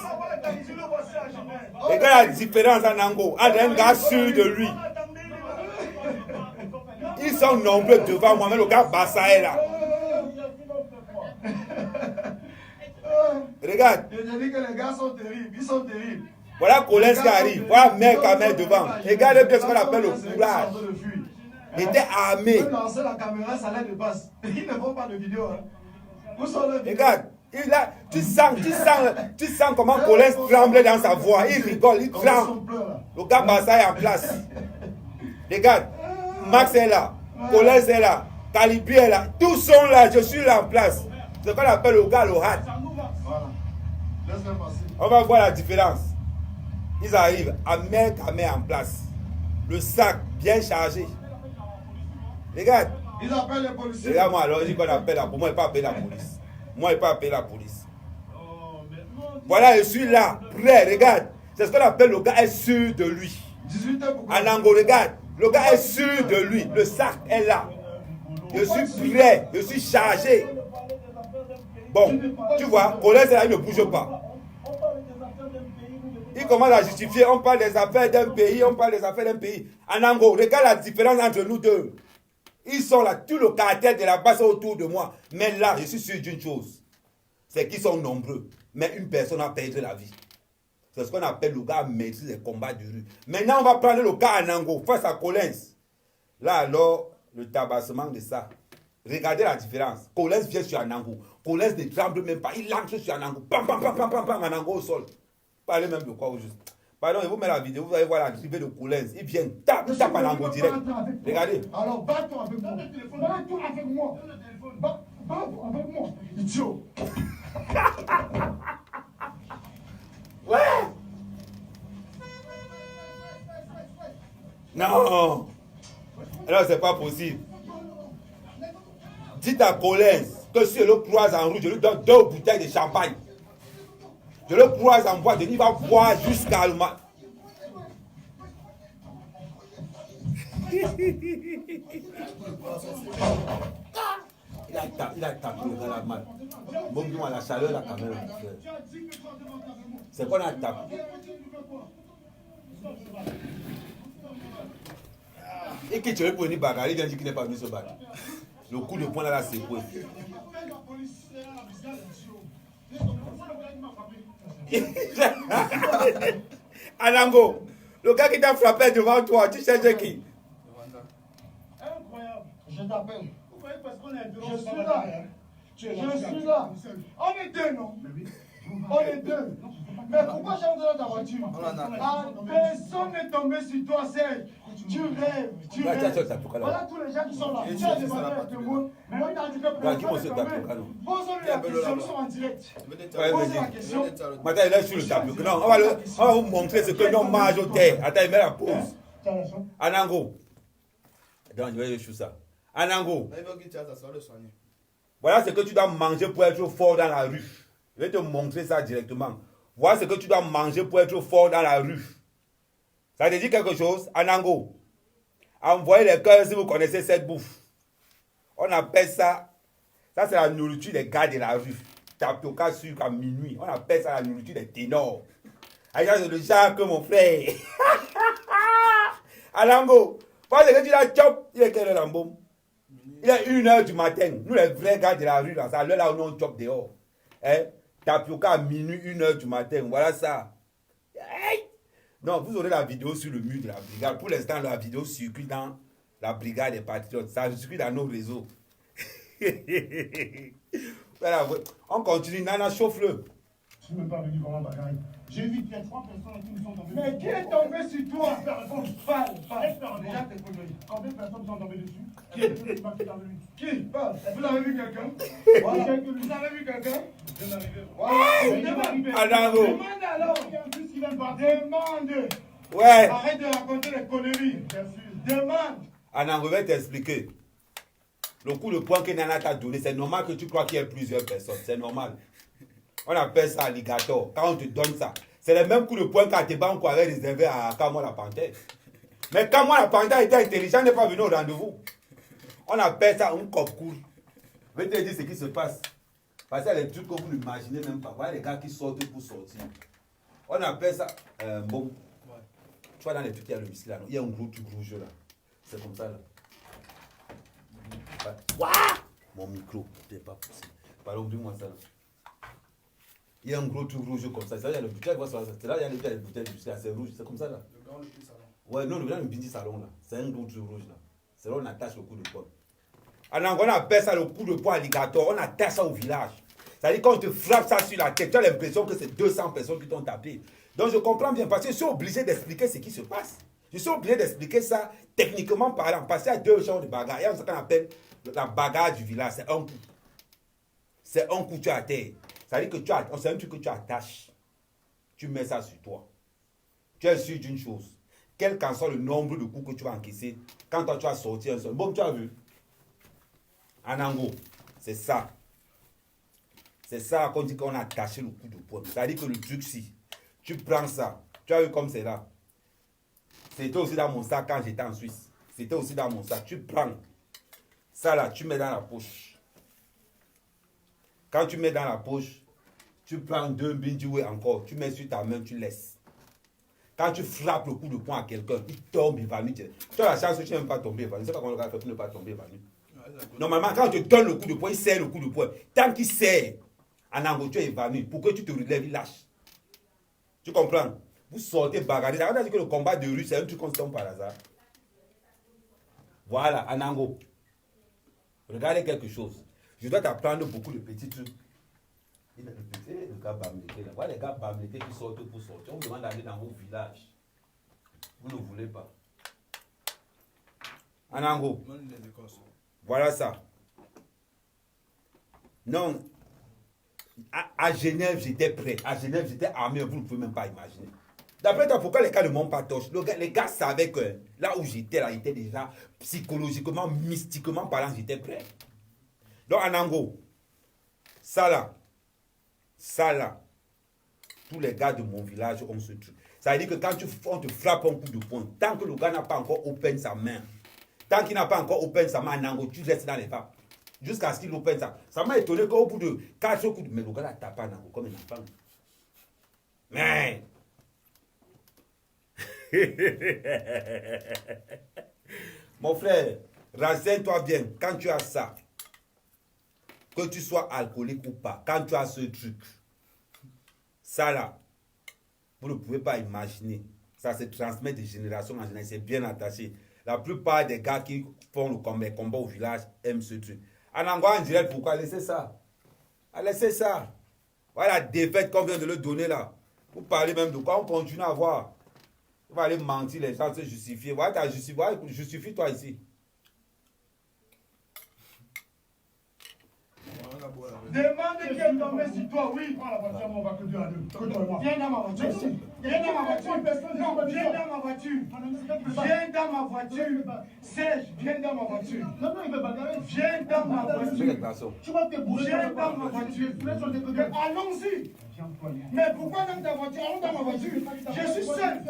Regarde la différence Anango. Entre un gars sûr de lui. Ils sont nombreux devant moi, mais le gars Bassa est là. Regarde. Je te dis que les gars sont terribles. Ils sont terribles. Voilà Colin qui arrive. Voilà mec à mec devant. Regardez bien ce qu'on appelle le courage. Il était armé. Ils lancer la caméra, ça l'aide de passe. Ils ne font pas de vidéo. Hein. Où sont les vidéos? Regarde. Tu sens comment Colin tremble dans sa voix. Il rigole, il tremble. Le gars Bassa est en place. Regarde. Max est là. Colin est là. Calibri est là. Tous sont là. Je suis là en place. C'est ce qu'on appelle le gars le hat. Voilà. Laisse-le passer. On va voir la différence. Ils arrivent à main en place. Le sac bien chargé. Regarde. Ils appellent les policiers. Regarde-moi alors, je dis qu'on appelle la police. Moi, je ne vais pas appeler la police. Moi, je ne vais pas appeler la police. Voilà, je suis là, prêt. Regarde. C'est ce qu'on appelle le gars est sûr de lui. 18 heures pour Anango, regarde. Le gars est sûr de lui. Le sac est là. Je suis prêt. Je suis chargé. Bon, tu vois, Colin, il ne bouge pas. Il commence à justifier. On parle des affaires d'un pays. On parle des affaires d'un pays. Anango, regarde la différence entre nous deux. Ils sont là. Tout le caractère de la base autour de moi. Mais là, je suis sûr d'une chose. C'est qu'ils sont nombreux. Mais une personne a perdu la vie. C'est ce qu'on appelle le gars maîtrise des combats de rue. Maintenant, on va prendre le cas Anango face à Collins. Là, alors, le tabassement de ça. Regardez la différence. Collins vient sur Anango. Collins ne tremble même pas. Il lance sur Anango. Pam, pam, pam, pam, pam, pam, Anango au sol. Parlez même de quoi au juste. Pardon, je vous mets la vidéo. Vous allez voir la dribble de Collins. Il vient, tape Anango direct. Regardez. Alors, bats-toi avec moi. Bats-toi avec moi. Bats-toi avec moi. Idiot. Ouais. Non. Alors, c'est pas possible. Dites à Collins que si je le croise en route, je lui donne 2 bouteilles de champagne. Je le croise en boîte, il va boire jusqu'à le mat. Il a tapé le gars là mal. Bon, dis-moi, la chaleur là quand même. C'est qu'on a tapé. Et que tu veux prendre une bagarre, il vient dire qu'il n'est pas venu se battre. Le coup de poing là, c'est quoi? Anango, le gars qui t'a frappé devant toi, tu cherches qui? Incroyable. Je t'appelle. Vous voyez, parce qu'on est Je suis là. Je suis là. On est 2, non? On est 2. Mais pourquoi j'ai entré dans ta voiture? Personne n'est tombé sur toi, Serge. Tu rêves, tu rêves. Voilà tous les gens qui sont là. Tu as demandé à tout le monde. Mais on t'a dit que personne n'est tombé. Pose-lui la question, nous sommes en direct. Pose la question. Maintenant, il est sur le tableau. Non, on va vous montrer ce que nos mages ont fait. Attends, il met la pause. Anango. Attends, je vais jouer ça. Anango. Voilà ce que tu dois manger pour être fort dans la rue. Je vais te montrer ça directement. Voilà ce que tu dois manger pour être fort dans la rue. Ça te dit quelque chose? Anango. Envoyez les cœurs si vous connaissez cette bouffe. On appelle ça. Ça, c'est la nourriture des gars de la rue. Tapioca sucre à minuit. On appelle ça la nourriture des ténors. Ça, c'est le genre que mon frère. Anango. Voilà ce que tu dois chop. Il est quelle heure, Lambo? Il est 1h du matin. Nous, les vrais gars de la rue, là, c'est à l'heure là où on chope dehors. Hein? Tapioca à minuit, 1h du matin. Voilà ça. Hey! Non, vous aurez la vidéo sur le mur de la brigade. Pour l'instant, la vidéo circule dans la brigade des patriotes. Ça circule dans nos réseaux. Voilà, on continue. Nana, chauffe-le. Je ne suis même pas venu comment bagaille. J'ai vu qu'il y a 3 personnes qui nous sont tombées. Mais qui est tombé sur toi? Parle. Déjà, tes conneries. Combien de personnes sont tombées dessus? Qui est venu? Qui? Parle. Vous avez vu quelqu'un? Voilà. Vous avez vu quelqu'un? Je vais m'arriver. Voilà. Anango. Demande alors. Il y a un fils qui vient de partir. Demande. Ouais. Arrête de raconter des conneries. Bien sûr. Demande. Anango, je vais t'expliquer. Le coup de poing que Nana t'a donné, c'est normal que tu crois qu'il y ait plusieurs personnes. C'est normal. On appelle ça alligator. Quand on te donne ça, c'est le même coup de poing qu'Ateban qu'on avait réservé à Kamwa la Panthère. Mais Kamwa la Panthère était intelligent, n'est pas venu au rendez-vous. On appelle ça un cop-cool. Je vais te dire ce qui se passe. Parce que les trucs que vous n'imaginez même pas. Voilà les gars qui sortent pour sortir. On appelle ça bon. Tu vois dans les trucs, il y a le muscle là. Il y a un gros truc rouge là. C'est comme ça là. Waouh! Mon micro, c'est pas possible. Pardon, dis-moi ça là. Il y a un gros truc rouge comme ça. C'est là, il y a le bouteille, c'est là, il y a les bouteilles de muscle, c'est rouge, c'est comme ça là. Le grand, le petit salon. Ouais, non, le grand, le petit salon là. C'est un gros truc rouge là. C'est là où on attache le coup de poing. Alors, on appelle ça le coup de poing alligator. On attache ça au village. C'est-à-dire, quand on te frappe ça sur la tête, tu as l'impression que c'est 200 personnes qui t'ont tapé. Donc, je comprends bien parce que je suis obligé d'expliquer ce qui se passe. Je suis obligé d'expliquer ça techniquement parlant. Parce qu'il y a 2 genres de bagarre. Il y a ce qu'on appelle la bagarre du village. C'est un coup. C'est un coup, tu es à terre. C'est-à-dire que c'est un truc que tu attaches. Tu mets ça sur toi. Tu es sûr d'une chose. Quel qu'en soit le nombre de coups que tu vas encaisser, quand toi tu as sorti un seul. Bon, tu as vu. Anango, c'est ça. C'est ça qu'on dit qu'on a attaché le coup de poing. C'est-à-dire que le truc, si tu prends ça, tu as vu comme c'est là. C'était aussi dans mon sac quand j'étais en Suisse. C'était aussi dans mon sac. Tu prends ça là, tu mets dans la poche. Quand tu mets dans la poche, tu prends 2 bindjoués encore. Tu mets sur ta main, tu laisses. Quand tu frappes le coup de poing à quelqu'un, il tombe évanoui. Tu as la chance que tu n'aimes pas tomber évanoui. Je ne sais pas comment le gars fait pour ne pas tomber évanoui. Normalement, quand on te donne le coup de poing, il serre le coup de poing. Tant qu'il serre, Anango, tu es évanoui. Pour que tu te relèves, il lâche. Tu comprends? Vous sortez bagarrer. On a dit que le combat de rue, c'est un truc qu'on se tombe par hasard. Voilà, Anango. Regardez quelque chose. Je dois t'apprendre beaucoup de petits trucs. Le gars Bamlété là. Voilà les gars Bamlété qui sortent pour sortir. On vous demande d'aller dans vos villages. Vous ne voulez pas. Anango. Voilà ça. Non. À Genève, j'étais prêt. À Genève, j'étais armé. Vous ne pouvez même pas imaginer. D'après toi, pourquoi les gars ne m'ont pas torché? Les gars savaient que là où j'étais, là, j'étais déjà psychologiquement, mystiquement parlant, j'étais prêt. Donc, Anango, Ça là, tous les gars de mon village ont ce truc. Ça veut dire que quand on te frappe un coup de poing, tant que le gars n'a pas encore open sa main, tant qu'il n'a pas encore open sa main en angle, tu restes dans les frappes. Jusqu'à ce qu'il open ça. Ça m'a étonné qu'au bout de 4 coups de... Mais le gars l'a tapé en angle comme un enfant. Mais... Mon frère, renseigne-toi bien. Quand tu as ça, que tu sois alcoolique ou pas, quand tu as ce truc, ça là, vous ne pouvez pas imaginer. Ça se transmet de génération en génération. C'est bien attaché. La plupart des gars qui font le combat au village aiment ce truc. En Angola, en direct, pourquoi laisser ça? Laissez ça. Voilà la défaite qu'on vient de le donner là. Vous parlez même de quoi? On continue à voir. On va aller mentir, les gens se justifier. Voilà, justifie-toi ici. Demande qui est tombé sur toi, oui. Prends la voiture, on va que 2 à 2. Viens dans ma voiture. Viens dans ma voiture. Non, viens dans ma voiture. Viens dans ma voiture. Serge, viens dans ma voiture. Non, il veut bagarrer. Viens dans ma voiture. Tu vas te bouger. Viens dans ma voiture. Allons-y. Mais pourquoi dans ta voiture? Allons dans ma voiture. Je suis seul.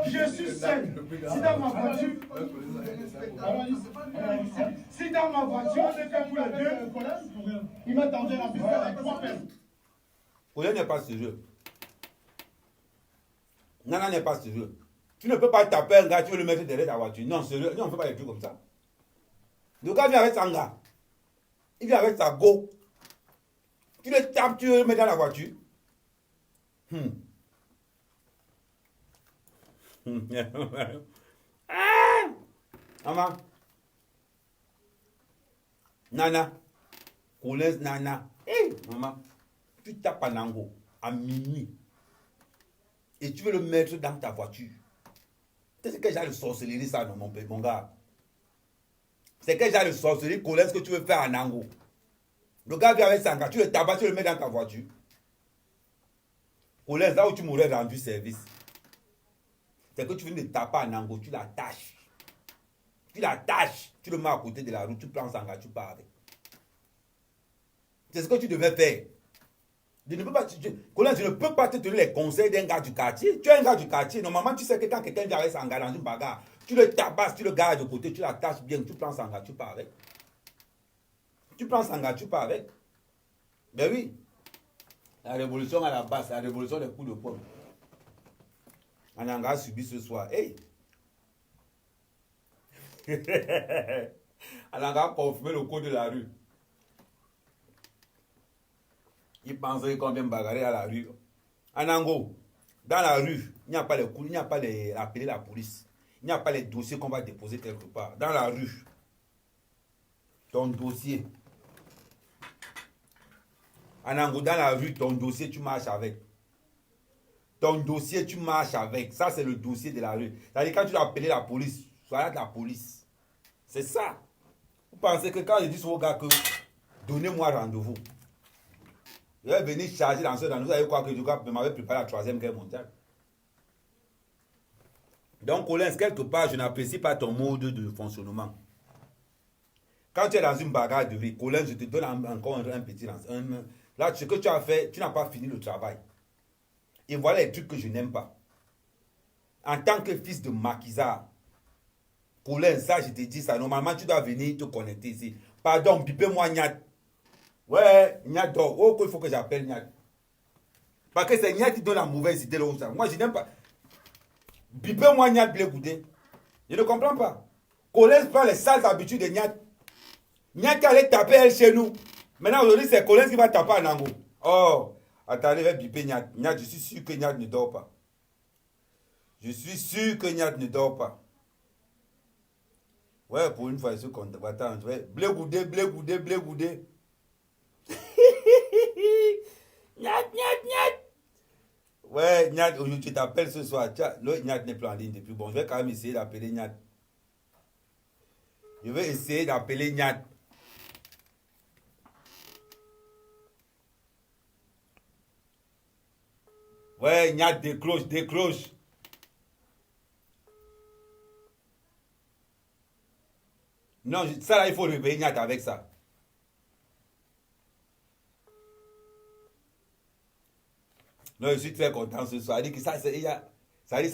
Je suis seul. Si dans ma voiture. Si dans ma voiture, on est fait pour les deux. Il m'a tendu la piste avec 3 personnes. Colin n'est pas sérieux. Nana n'est pas sérieux. Tu ne peux pas taper un gars, tu veux le mettre derrière ta voiture. Non, sérieux. Non, on ne fait pas les trucs comme ça. Le gars vient avec son gars. Il vient avec sa go. Tu le tapes, tu veux le mettre dans la voiture. Maman. Nana. Colin, Nana. Hey, maman. Tu tapes un ango à minuit. Et tu veux le mettre dans ta voiture. C'est quel genre de sorcellerie ça, non, mon gars? C'est quel genre de sorcellerie, Colin, ce que tu veux faire en ango? Le gars vient avec son gars, tu le tapes, tu le mets dans ta voiture. Colin, là où tu m'aurais rendu service, c'est que tu viens de taper en ango, tu l'attaches. Tu l'attaches, tu le mets à côté de la route, tu prends son gars, tu pars avec. C'est ce que tu devais faire. Je ne peux pas, Colin, je ne peux pas te donner les conseils d'un gars du quartier. Tu es un gars du quartier. Normalement, tu sais que quand quelqu'un vient avec son gars dans une bagarre, tu le tabasses, tu le gardes de côté, tu l'attaches bien, tu prends son gars, tu pars avec. Tu prends son gars, tu pars avec. Ben oui. La révolution à la base, la révolution des coups de poing. On a subi ce soir. Hey! On a confirmé le code de la rue. Il pensait qu'on vient bagarrer à la rue. En Ango, dans la rue, il n'y a pas les coups, il n'y a pas les appeler la police. Il n'y a pas les dossiers qu'on va déposer quelque part. Dans la rue, ton dossier. En Ango, dans la rue, ton dossier, tu marches avec. Ton dossier, tu marches avec. Ça, c'est le dossier de la rue. C'est-à-dire, quand tu dois appeler la police, sois de la police. C'est ça. Vous pensez que quand je dis aux gars que donnez-moi rendez-vous, je vais venir charger dans ce dans vous avez quoi que je m'avais préparé la 3e guerre mondiale. Donc, Colin, quelque part, je n'apprécie pas ton mode de fonctionnement. Quand tu es dans une bagarre de vie, Colin, je te donne encore un petit lance. Là, ce que tu as fait, tu n'as pas fini le travail. Et voilà les trucs que je n'aime pas. En tant que fils de maquisard, Colin, ça, je te dis ça. Normalement, tu dois venir te connecter ici. Pardon, bipez-moi, Nyat. Ouais, Nyat dort. Oh, il faut que j'appelle Nyat. Parce que c'est Nyat qui donne la mauvaise idée. Là, moi, je n'aime pas. Bipez-moi, Nyat, blé goûter. Je ne comprends pas. Colin prend les sales habitudes de Nyat. Nyat qui allait taper elle chez nous. Maintenant, aujourd'hui, c'est Colin qui va taper à Nango. Oh, attendez, je vais biper Nyat. Nyat, je suis sûr que Nyat ne dort pas. Je suis sûr que Nyat ne dort pas. Ouais, pour une fois, je suis content. Attends, blé goudé, blé goudé, blé goudé. Nyat, Nyat, Nyat. Ouais, Nyat, aujourd'hui, tu t'appelles ce soir. Le Nyat n'est plus en ligne depuis. Bon, je vais quand même essayer d'appeler Nyat. Je vais essayer d'appeler Nyat. Ouais, Nyat, décroche, décroche. Non, ça là, il faut réveiller Nyat avec ça. Non, je suis très content ce soir. Ça dit que ça,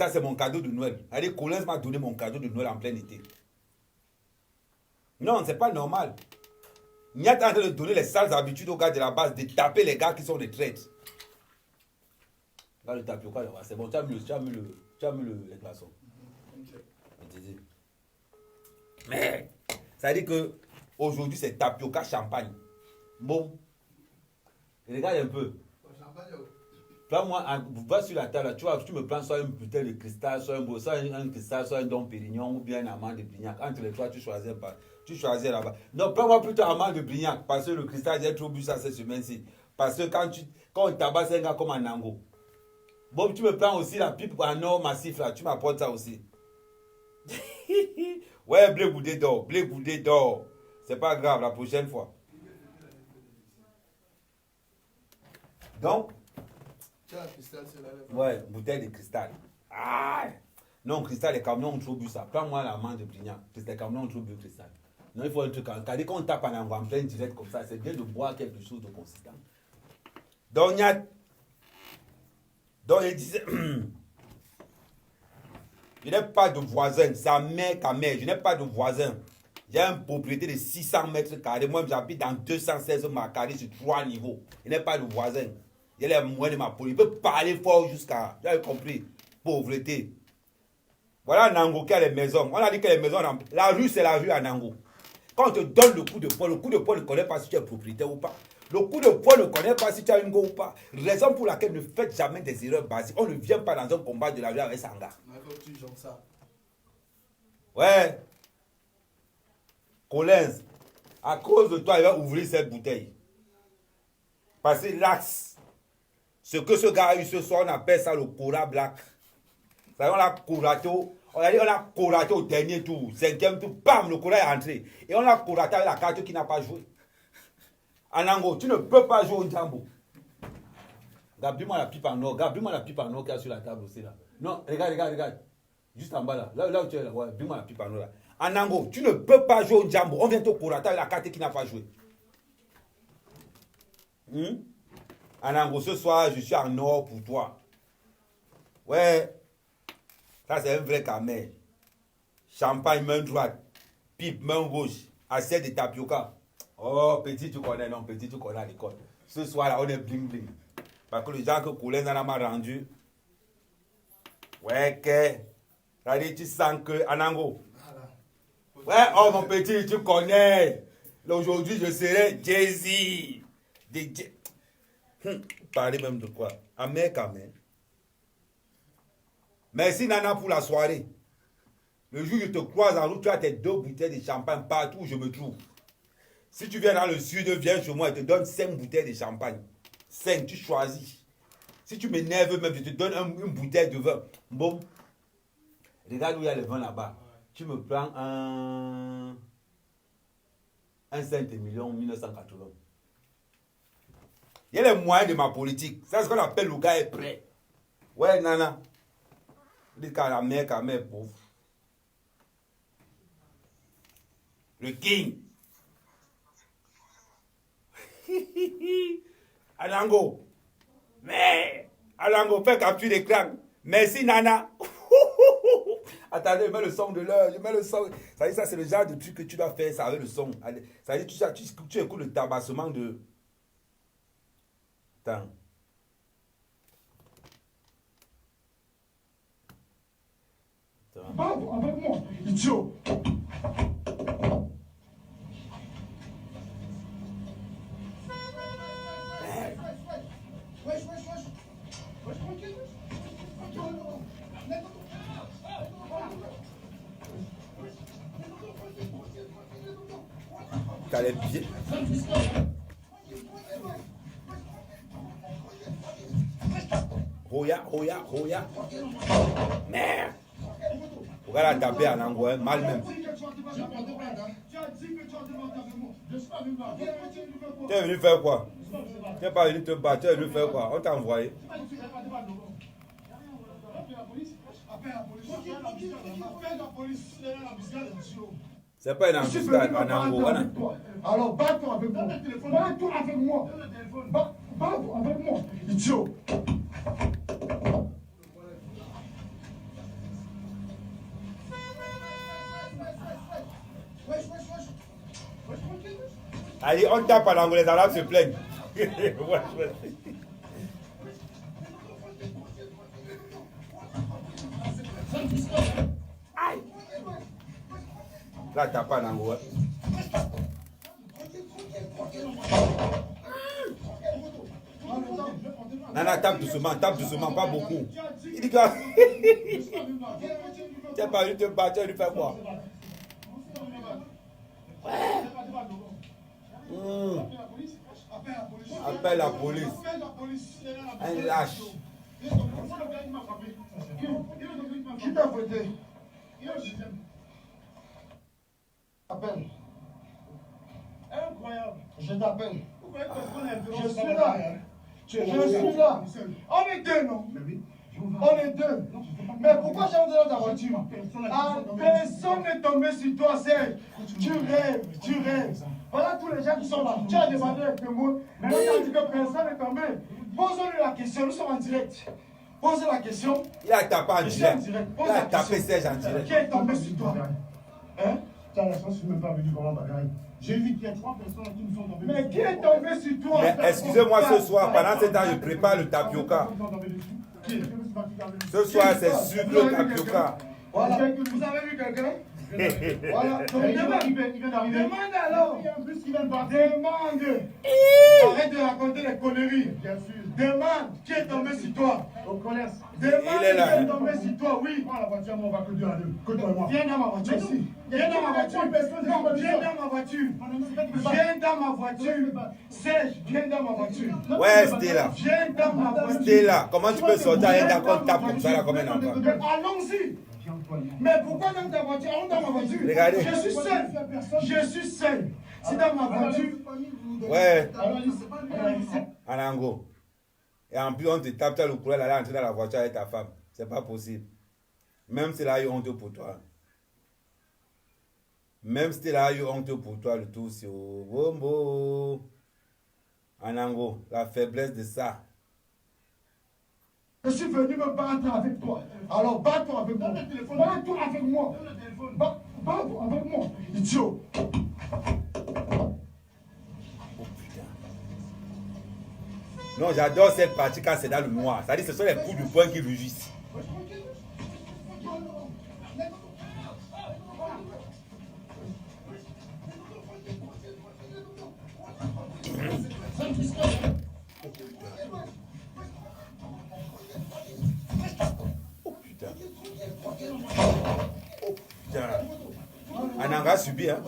c'est mon cadeau de Noël. Ça dit que Collins m'a donné mon cadeau de Noël en plein été. Non, c'est pas normal. Il y a en train de donner les sales habitudes aux gars de la base, de taper les gars qui sont des traîtres. Là, le tapioca, c'est bon, tu as mis les glaçons. Mais, ça dit que aujourd'hui, c'est tapioca champagne. Bon. Regarde un peu. Prends-moi, va sur la table, tu me prends soit une bouteille de cristal, soit un cristal, soit un Dom Pérignon ou bien un amande de Brignac. Entre les trois, tu choisis pas. Tu choisis là-bas. Non, prends-moi plutôt un amande de Brignac parce que le cristal, j'ai trop bu ça cette semaine-ci. Parce que quand on tabasse un gars comme un Nango. Bon, tu me prends aussi la pipe en or massif là, tu m'apportes ça aussi. Ouais, blé goudé d'or. C'est pas grave, la prochaine fois. Donc, ouais, bouteille de cristal. Ah! Non, cristal, les camions ont trop bu ça. Prends-moi la main de Brignac. Les camions ont trop bu cristal. Non, il faut un truc. Quand on tape en plein direct comme ça, c'est bien de boire quelque chose de consistant. Donc, il disait, je n'ai pas de voisin. Sa mère, ta mère. Je n'ai pas de voisin. J'ai une propriété de 600 mètres carrés. Moi, j'habite dans 216 mètres carrés sur 3 niveaux. Je n'ai pas de voisin. Il est moins de ma police. Il peut parler fort jusqu'à... Vous avez compris. Pauvreté. Voilà Nango qui a les maisons. On a dit que les maisons... La rue, c'est la rue à Nango. Quand on te donne le coup de poing ne connaît pas si tu es propriétaire ou pas. Le coup de poing ne connaît pas si tu as une go ou pas. Raison pour laquelle ne faites jamais des erreurs basiques. On ne vient pas dans un combat de la rue avec Sanga. Ouais. Collins, à cause de toi, il va ouvrir cette bouteille. Parce que l'axe, ce que ce gars a eu ce soir, on appelle ça le Cora Black. Ça, on l'a coraté au dernier tour, 5e tour, bam, le Cora est entré. Et on l'a coraté avec la carte qui n'a pas joué. Anango, tu ne peux pas jouer au Djambo. Regarde-moi la pipe en or, regarde-moi la pipe en or qu'il y a sur la table aussi là. Non, regarde. Juste en bas là, là où tu es là, ouais, dis-moi la pipe en or là. Anango, tu ne peux pas jouer au Djambo. On vient te corater avec la carte qui n'a pas joué. Anango, ce soir, je suis en or pour toi. Ouais. Ça, c'est un vrai camel. Champagne, main droite. Pipe, main gauche. Assiette de tapioca. Oh, petit, tu connais, non, petit, tu connais à l'école. Ce soir, là, on est bling bling. Parce que les gens que Colin en a rendu. Ouais, que. Ça dit, tu sens que. Anango. Ouais, oh, mon petit, tu connais. Aujourd'hui, je serai Jay-Z. Parlez même de quoi? Amen, Amen. Merci Nana pour la soirée. Le jour où je te croise en route, tu as tes 2 bouteilles de champagne partout où je me trouve. Si tu viens dans le sud, viens chez moi, je te donne 5 bouteilles de champagne. 5, tu choisis. Si tu m'énerves même, je te donne une bouteille de vin. Bon. Regarde où il y a le vin là-bas. Tu me prends un Saint-Émilion 1980. Il y a les moyens de ma politique. C'est ce qu'on appelle le gars est prêt. Ouais, Nana. Dis qu'à la mère pauvre. Le king. Alango. Mais Alango, fais capture d'écran. Merci Nana. Attendez, je mets le son de l'heure. Je mets le son. Ça dit, ça c'est le genre de truc que tu dois faire ça avec le son. Ça dit, tu écoutes le tabassement de... Attends. Pardon, avec moi, idiot. T'as les pieds. Roya. Merde. Regarde la taper en angoisse, mal même. Tu es venu faire quoi? Tu n'es pas venu te battre, tu es venu faire quoi? On t'a envoyé. C'est pas une embuscade en angoisse. Alors bats-toi avec moi. Bats-toi avec moi. Bats-toi avec moi, idiot. Allez, on tape à l'anglais, les Arabes se plaignent. Aïe. Là, tape à l'anglais. Nana, tape doucement, pas beaucoup. Il dit que tu n'as pas vu te battre, tu as lui faire quoi? Appelle la police. Un lâche. Qui t'a fouetté? Appelle. Incroyable. Je t'appelle. Je suis là. Je suis là. On est deux, non? On est deux. Mais pourquoi j'ai entré dans ta voiture? Personne n'est tombé sur toi, Serge. Tu rêves. Voilà tous les gens qui sont là. Tu as demandé avec le mot. Maintenant, tu as dit que personne n'est tombé. Pose-lui la question. Nous sommes en direct. Pose la question. Il a tapé en direct. Pose Il a la tapé question. Serge en direct. Qui est tombé sur toi? Hein? Tu as la chance, je ne suis même pas venu comment bagaille. J'ai vu qu'il y a 3 personnes qui me sont tombées. Mais qui est tombé sur toi? Mais excusez-moi ce soir, pendant ce temps, je prépare le tapioca. Ce soir, c'est sucre tapioca. Voilà. Vous avez vu quelqu'un? Voilà. Demande alors. Demande. Arrête de raconter les conneries. Bien sûr. Demande qui est tombé sur toi. Au collège. Demande Il est là. qui est tombé sur toi, oui. Prends la voiture, on va que 2 à 2. Que toi et moi. Viens dans ma voiture ici. Viens dans ma voiture. Non, viens dans ma voiture. Viens dans ma voiture. Serge, viens dans ma voiture. Ouais, Stella. Viens dans ma voiture. Stella, comment tu peux sortir un d'accord tape comme ça là comme un enfant? Allons-y. Mais pourquoi dans ta voiture? Allons dans ma voiture. Regardez. Je suis seul. Je suis seul. C'est dans ma voiture. Ouais. Anango. Et en plus, on te tape, tu as le courage d'aller entrer dans la voiture avec ta femme. C'est pas possible. Même si là, il y a honte pour toi. Même si là, il y a honte pour toi, le tout, c'est au bombo. Anango, la faiblesse de ça. Je suis venu me battre avec toi. Alors, bats-toi avec moi. Bats-toi avec moi. Bats-toi avec moi. Idiot. Non, j'adore cette partie quand c'est dans le noir. C'est-à-dire que ce sont les coups de poing qui rugissent. Oh putain. Oh putain. Ananga a subi, hein.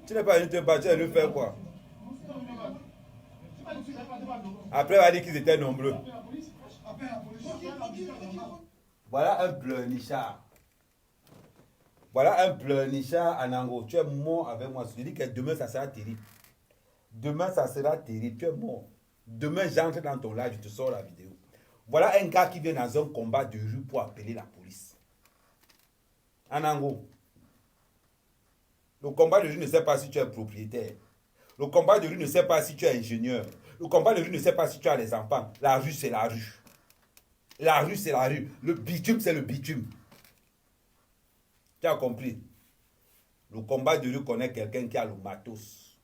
Tu n'es pas venu te battre, tu es venu faire quoi? Après, on a dit qu'ils étaient nombreux. Voilà un pleurnichard. Voilà un pleurnichard, Anango. Tu es mort avec moi. Je dis que demain, ça sera terrible. Demain, ça sera terrible. Tu es mort. Demain, j'entre dans ton live, je te sors la vidéo. Voilà un gars qui vient dans un combat de rue pour appeler la police. Anango. Le combat de rue ne sait pas si tu es propriétaire. Le combat de rue ne sait pas si tu es ingénieur. Le combat de rue ne sait pas si tu as des enfants. La rue, c'est la rue. La rue, c'est la rue. Le bitume, c'est le bitume. Tu as compris? Le combat de rue connaît quelqu'un qui a le matos.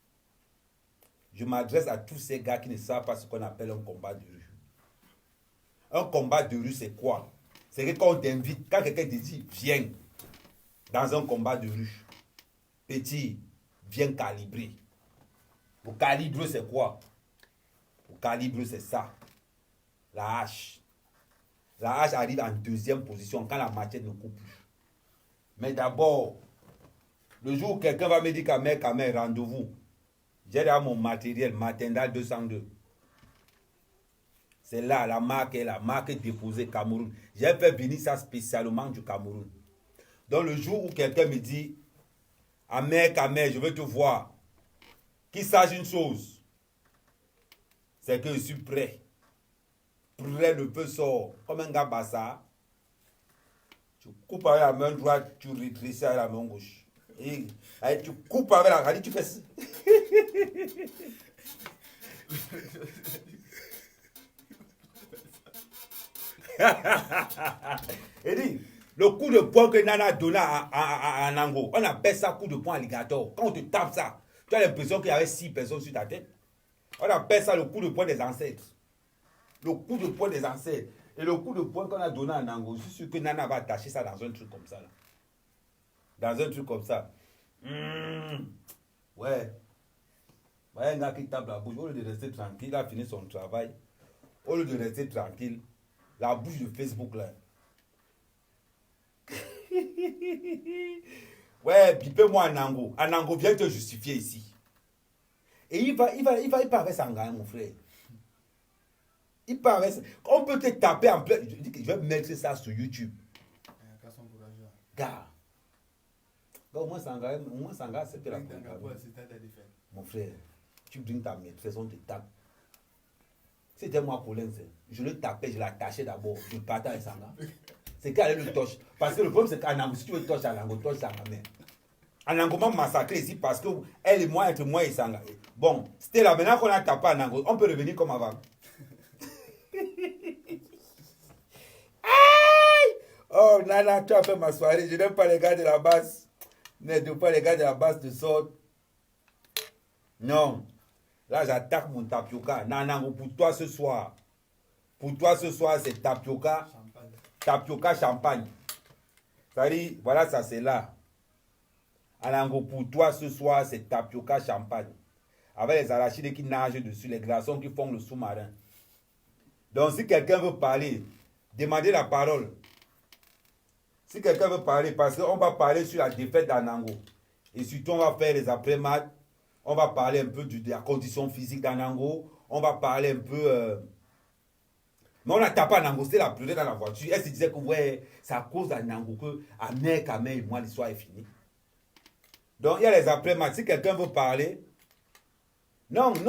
Je m'adresse à tous ces gars qui ne savent pas ce qu'on appelle un combat de rue. Un combat de rue, c'est quoi? C'est que quand on t'invite, quand quelqu'un te dit, viens dans un combat de rue. Petit, viens calibrer. Le calibre, c'est quoi? Le calibre, c'est ça. La hache. La hache arrive en deuxième position quand la machette ne coupe plus. Mais d'abord, le jour où quelqu'un va me dire Kamer, rendez-vous. J'ai là mon matériel, Matendal 202. C'est là, la marque est la marque déposée Cameroun. J'ai fait venir ça spécialement du Cameroun. Donc le jour où quelqu'un me dit, Kamer, je veux te voir, qu'il sache une chose, c'est que je suis prêt. Prêt, le feu sort. Comme un gars bassa, tu coupes avec la main droite, tu rétrécis avec la main gauche. Et tu coupes avec la main, tu fais ça. Et dit, Le coup de poing que Nana a donné à Nango, on appelle ça coup de poing alligator. Quand on te tape ça, tu as l'impression qu'il y avait 6 personnes sur ta tête. On appelle ça le coup de poing des ancêtres. Le coup de poing des ancêtres. Et le coup de poing qu'on a donné à Nango, je suis sûr que Nana va attacher ça dans un truc comme ça. Là. Dans un truc comme ça. Ouais. Un gars qui tape la bouche, au lieu de rester tranquille, il a fini son travail. Au lieu de rester tranquille, la bouche de Facebook là. Ouais, bipez-moi Anango. Anango, viens te justifier ici. Et il va avec Sangaï, mon frère. Il part avec... On peut te taper en plein... Je dis que je vais mettre ça sur YouTube. Gars. Au moins Sangaï, c'est la première. Mon frère, tu brinques ta maîtresse, on te tape. C'était moi, Colin, je le tapais, je l'attachais d'abord, je partais avec Sangaï. C'est qu'elle le touche. Parce que le problème, c'est qu'Anango, si tu veux toucher Anango, touche Sangaï. Anango m'a massacré ici parce que elle et moi, entre moi et Sangaï. Bon, c'était là, maintenant qu'on a tapé Anango, on peut revenir comme avant. Oh, Nana, tu as fait ma soirée. Je n'aime pas les gars de la base. N'aide pas les gars de la base de sorte. Non. Là, j'attaque mon tapioca. Nanango, pour toi ce soir. Pour toi ce soir, c'est tapioca. Champagne. Tapioca champagne. Ça dit, voilà, ça c'est là. Nanango, pour toi ce soir, c'est tapioca champagne. Avec les arachides qui nagent dessus, les glaçons qui font le sous-marin. Donc, si quelqu'un veut parler, demandez la parole. Si quelqu'un veut parler, parce qu'on va parler sur la défaite d'Anango. Et surtout, on va faire les après-matchs. On va parler un peu de la condition physique d'Anango. On va parler un peu... Mais on a tapé Anango, c'était la pleurer dans la voiture. Elle se disait que ouais, c'est à cause d'Anango que Amé, Kamé et moi, l'histoire est finie. Donc, il y a les après-matchs. Si quelqu'un veut parler... Non, bien.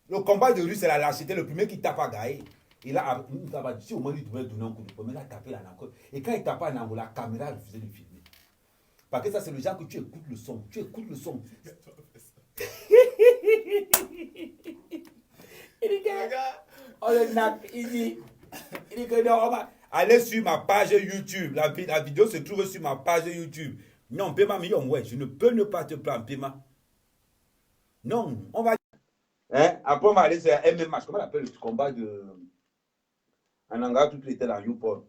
Le combat de rue, c'est la lâcheté. Le premier qui tape à Gaï. Et là, si au moins il devait donner un coup de poing, mais il a tapé Anango. Et quand il tapait Anango, la caméra refusait de filmer. Parce que ça, c'est le genre que tu écoutes le son. Tu écoutes le son. Il dit que... Oh, le nac, il dit que non, allez sur ma page YouTube. La vidéo se trouve sur ma page YouTube. Non, Pema, ouais, je ne peux ne pas te prendre, Pema. Non, on va... Hein? Après, on va aller sur MMA. Comment on appelle le combat de... Ananga, tout était dans YouPorn.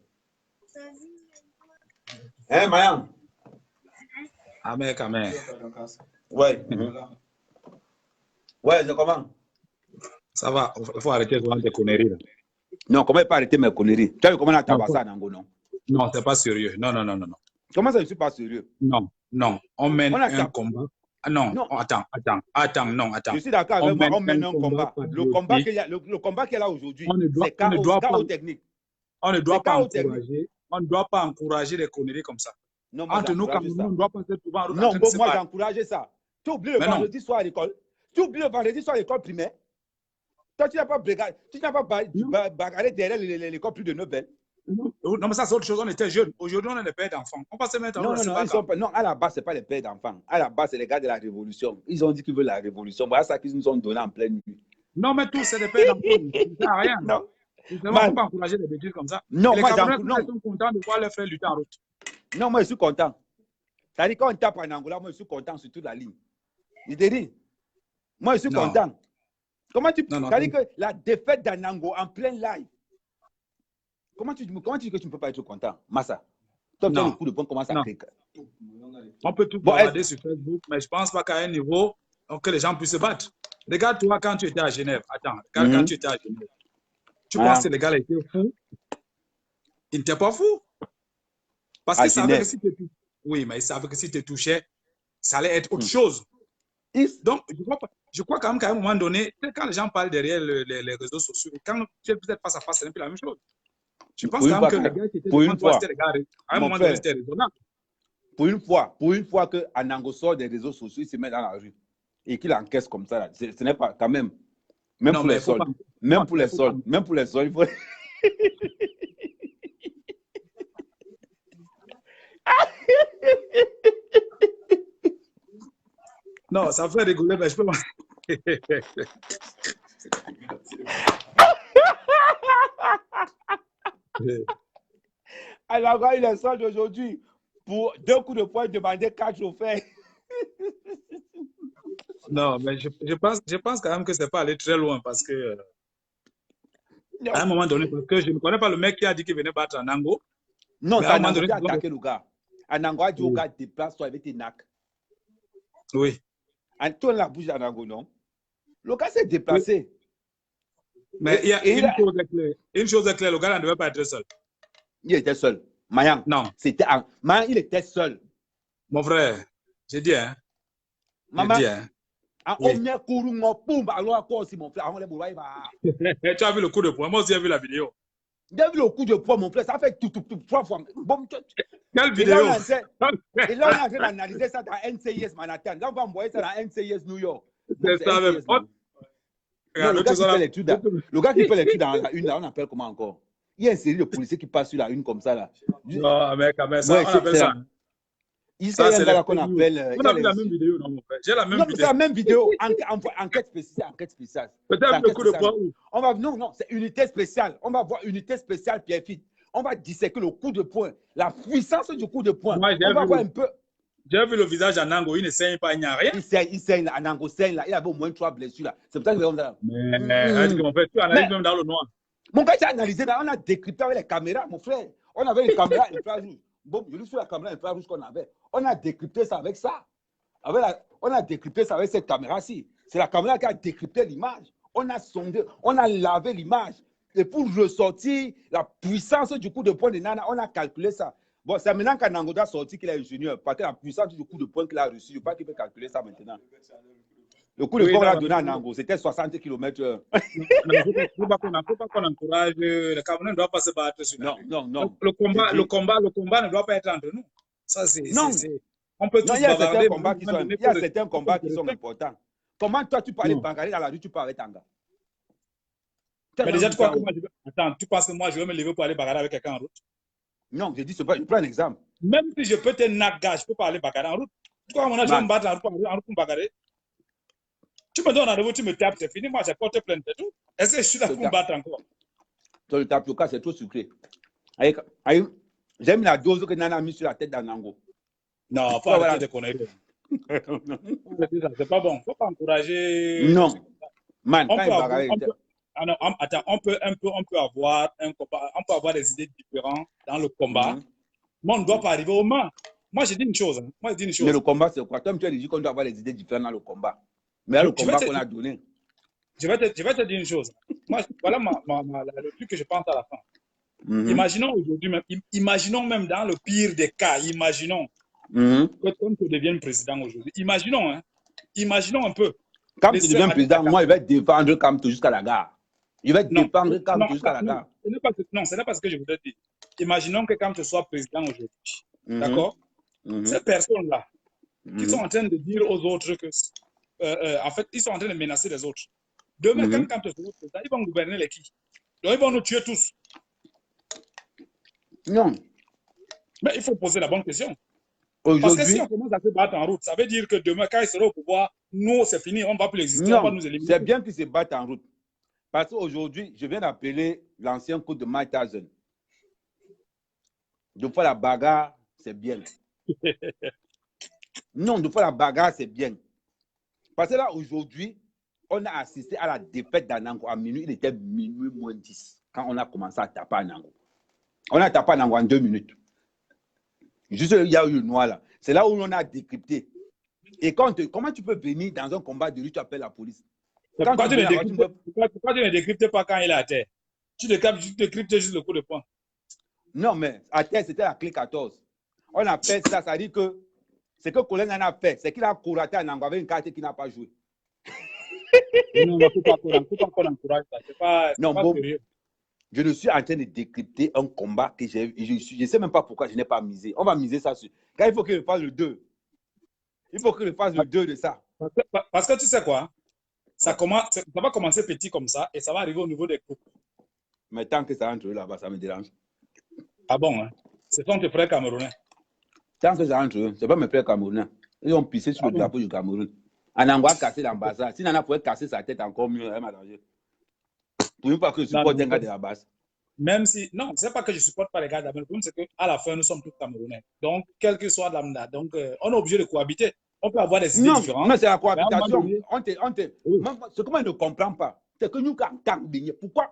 Hein, Mayan? Amen. Ouais. Ouais, c'est comment? Ça va, il faut arrêter de tes conneries. Là. Non, comment il peut arrêter mes conneries? Tu as vu comment on a tabassé à Nango, non? Non, c'est pas sérieux. Non. Comment ça, je ne suis pas sérieux? Non. On mène un combat. Non, attends. Je suis d'accord avec moi, on mène un combat. Le combat qu'il y a là aujourd'hui, c'est chaos technique. On ne doit pas encourager les conneries comme ça. Non, entre nous, on ne doit pas se trouver. Non, moi j'ai encouragé ça. Tu oublies le vendredi soir à l'école. Tu oublies le vendredi soir à l'école primaire. Toi, tu n'as pas bagarré derrière l'école plus de 9 belles. Non, mais ça, c'est autre chose. On était jeunes. Aujourd'hui, on est les pères d'enfants. On va se mettre en Non, à la base, ce n'est pas les pères d'enfants. À la base, c'est les gars de la révolution. Ils ont dit qu'ils veulent la révolution. Voilà ça qu'ils nous ont donné en pleine nuit. Non, mais tous, c'est des pères d'enfants. Ça ne sert à rien. Non. On ne peut pas encourager des bêtises comme ça. Non, les Camerounais sont contents de voir leurs frères lutter en route. Non, moi, je suis content. C'est-à-dire, quand on tape en Angola, moi, je suis content sur toute la ligne. Il te dit, moi, je suis content. Comment tu... C'est-à-dire que la défaite d'Anango en plein live, comment tu dis que tu ne peux pas être content, Massa? Toi, le coup de poing commence à créer. On peut tout regarder sur Facebook, mais je ne pense pas qu'à un niveau que les gens puissent se battre. Regarde-toi quand tu étais à Genève. Attends, quand tu étais à Genève. Tu penses que les gars étaient fous? Ils n'étaient pas fous. Parce qu'ils savaient que si tu touchais, oui, mais ils savaient que si tu touchais, ça allait être autre chose. Donc, je crois quand même qu'à un moment donné, quand les gens parlent derrière les réseaux sociaux, quand tu es peut-être face à face, c'est un peu la même chose. Je pense quand même que les gars qui étaient devant toi, c'était les gars, à un moment donné, c'était raisonnable. Pour une fois que Anango sort des réseaux sociaux, il se met dans la rue et qu'il encaisse comme ça, là, ce n'est pas quand même. Même pour les soldes. Même pour les soldes. Même pour les soldes, il faut... Non, ça fait rigoler, mais je peux... Anangwa, il est seul aujourd'hui. Pour 2 coups de poing, demander 4 trophées. Non, mais je pense quand même que c'est pas aller très loin parce que à un moment donné, parce que je ne connais pas le mec qui a dit qu'il venait battre Anango. Non, mais c'est à un moment Anangwa donné, qui a attaqué le gars. Anangwa a dit au gars, déplace-toi avec tes nacs. oui. Tourne la bouche d'Anango, non? Le gars s'est déplacé. Mais il y a une chose est claire, le gars ne devait pas être seul. Il était seul. Mayang. Non. Mayang, il était seul. Mon frère, j'ai dit, hein. Maman. J'ai dit, hein. Oui. Tu as vu le coup de poing? Moi aussi, j'ai vu la vidéo. J'ai vu le coup de poing, mon frère. Ça fait tout 3 fois. Bon, quelle vidéo? Et là, on est en train d'analyser ça dans NCIS Manhattan. Là, on va envoyer ça dans NCIS New York. C'est ça même. Non, le gars qui fait l'étude dans la une, là, on appelle comment encore? Il y a une série de policiers qui passent sur la une comme ça, là. Non, mais quand même, ça, on appelle ça. Ça, c'est là qu'on appelle. On a vu la même vidéo, non, mon frère? J'ai la même vidéo. C'est la même vidéo. Enquête spéciale. Peut-être le coup de poing où? Non, c'est unité spéciale. On va voir unité spéciale, Pierre-Philippe. On va disséquer le coup de poing, la puissance du coup de poing. Moi, on va voir un peu. J'ai vu le visage d'Anango, il ne saigne pas, il n'y a rien. Il saigne, Anango saigne, là. Il avait au moins 3 blessures, là. C'est pour ça que je vais Mais, mon frère, tu analyses même dans le noir. Mon gars, j'ai analysé, là, on a décrypté avec les caméras, mon frère. On avait une caméra infrarouge. Bon, je lui suis la caméra infrarouge qu'on avait. On a décrypté ça avec ça. On a décrypté ça avec cette caméra-ci. C'est la caméra qui a décrypté l'image. On a sondé, on a lavé l'image. Et pour ressortir la puissance du coup de poing de Nana, on a calculé ça. Bon, c'est maintenant qu'Anango a sorti qu'il est ingénieur. Parce que la puissance du coup de poing qu'il a reçu, je ne sais pas qu'il peut calculer ça maintenant. Le coup de poing qu'on a donné à Nango, c'était 60 km/h. Il ne faut pas qu'on encourage. Le Cameroun ne doit pas se battre sur Non. Le combat ne doit pas être entre nous. Ça, c'est. Non. On peut tous bavarder. Il y a certains combats qui sont importants. Comment toi, tu peux aller bagarrer dans la rue, tu peux avec Tanga? Mais déjà, tu crois que moi, attends, tu penses que moi, je vais me lever pour aller bagarrer avec quelqu'un en route? Non, je dis, je prends un exemple. Même si je peux te naguer, je ne peux pas aller bagarrer en route. Tu crois que je vais me battre en route pour bagarrer? Tu me donnes rendez-vous, tu me tapes, c'est fini. Moi, j'ai porté plainte et tout. Est-ce que je suis là pour me battre encore? Sur le tapioca, c'est trop sucré. J'aime la dose que Nana a mis sur la tête d'Anango. Non, faut arrêter de conneries. C'est pas bon. Faut pas encourager. Non. Man, on peut avoir des idées différentes dans le combat. Mais on ne doit pas arriver au Mans. Moi, j'ai dit une chose. Mais le combat, c'est quoi? Toi, tu as dit qu'on doit avoir des idées différentes dans le combat. Mais là, le combat qu'on a donné. Je vais te dire une chose. Moi, voilà le truc que je pense à la fin. Imaginons aujourd'hui même, imaginons même dans le pire des cas, imaginons que Trump devienne président aujourd'hui. Imaginons, hein. Imaginons un peu. Quand tu deviens président, moi, il va défendre Kamto jusqu'à la gare. Il va défendre Kamto jusqu'à la gare. Non, ce n'est pas ce que je voudrais dire. Imaginons que Kamto soit président aujourd'hui. D'accord? Ces personnes-là, qui sont en train de dire aux autres que, en fait, ils sont en train de menacer les autres. Demain, quand Kamto sera président, ils vont gouverner les qui? Donc, ils vont nous tuer tous. Non. Mais il faut poser la bonne question. Parce que si on commence à se battre en route, ça veut dire que demain, quand ils seront au pouvoir, nous, c'est fini, on ne va plus exister, on va nous éliminer. C'est bien qu'ils se battent en route. Parce qu'aujourd'hui, je viens d'appeler l'ancien coach de Mike Tyson. De fois la bagarre, c'est bien. Non, de fois la bagarre, c'est bien. Parce que là, aujourd'hui, on a assisté à la défaite d'Anango à minuit. Il était minuit moins 10 quand on a commencé à taper Anango. On a tapé Anango en 2 minutes. Juste, il y a eu le noir là. C'est là où on a décrypté. Et comment tu peux venir dans un combat de rue, tu appelles la police? Pourquoi tu ne décryptes pas quand il est à terre? Tu décryptes juste le coup de poing. Non, mais à terre, c'était la clé 14. On appelle ça, ça dit que ce que Colin en a fait, c'est qu'il a couraté Anango avec une carte qu'il n'a pas joué. Non, il ne faut pas qu'on encourage ça. Non, bon, je ne suis en train de décrypter un combat que je ne sais même pas pourquoi je n'ai pas misé. On va miser ça sur. Quand il faut qu'il fasse le 2. Il faut qu'il fasse le 2 de ça. Parce que tu sais quoi? Ça va commencer petit comme ça et ça va arriver au niveau des coupes. Mais tant que ça entre là-bas, ça me dérange. Ah bon, hein? Ce sont tes frères camerounais. Tant que ça entre eux, ce n'est pas mes frères camerounais. Ils ont pissé sur le drapeau du Cameroun. Anango a cassé l'ambassade. Si Nana pouvait casser sa tête encore mieux, elle m'a arrangé. Pour une fois que je supporte un gars de la base. Même si, non, c'est pas que je supporte pas les gars d'Amérique. Le problème, c'est qu'à la fin, nous sommes tous Camerounais. Donc, quel que soit l'amna, donc, on est obligé de cohabiter. On peut avoir des idées différentes. Non, c'est la Mais à un moment cohabitation. donné, oui. Ce que moi, je ne comprends pas, c'est que nous, quand on baigné, pourquoi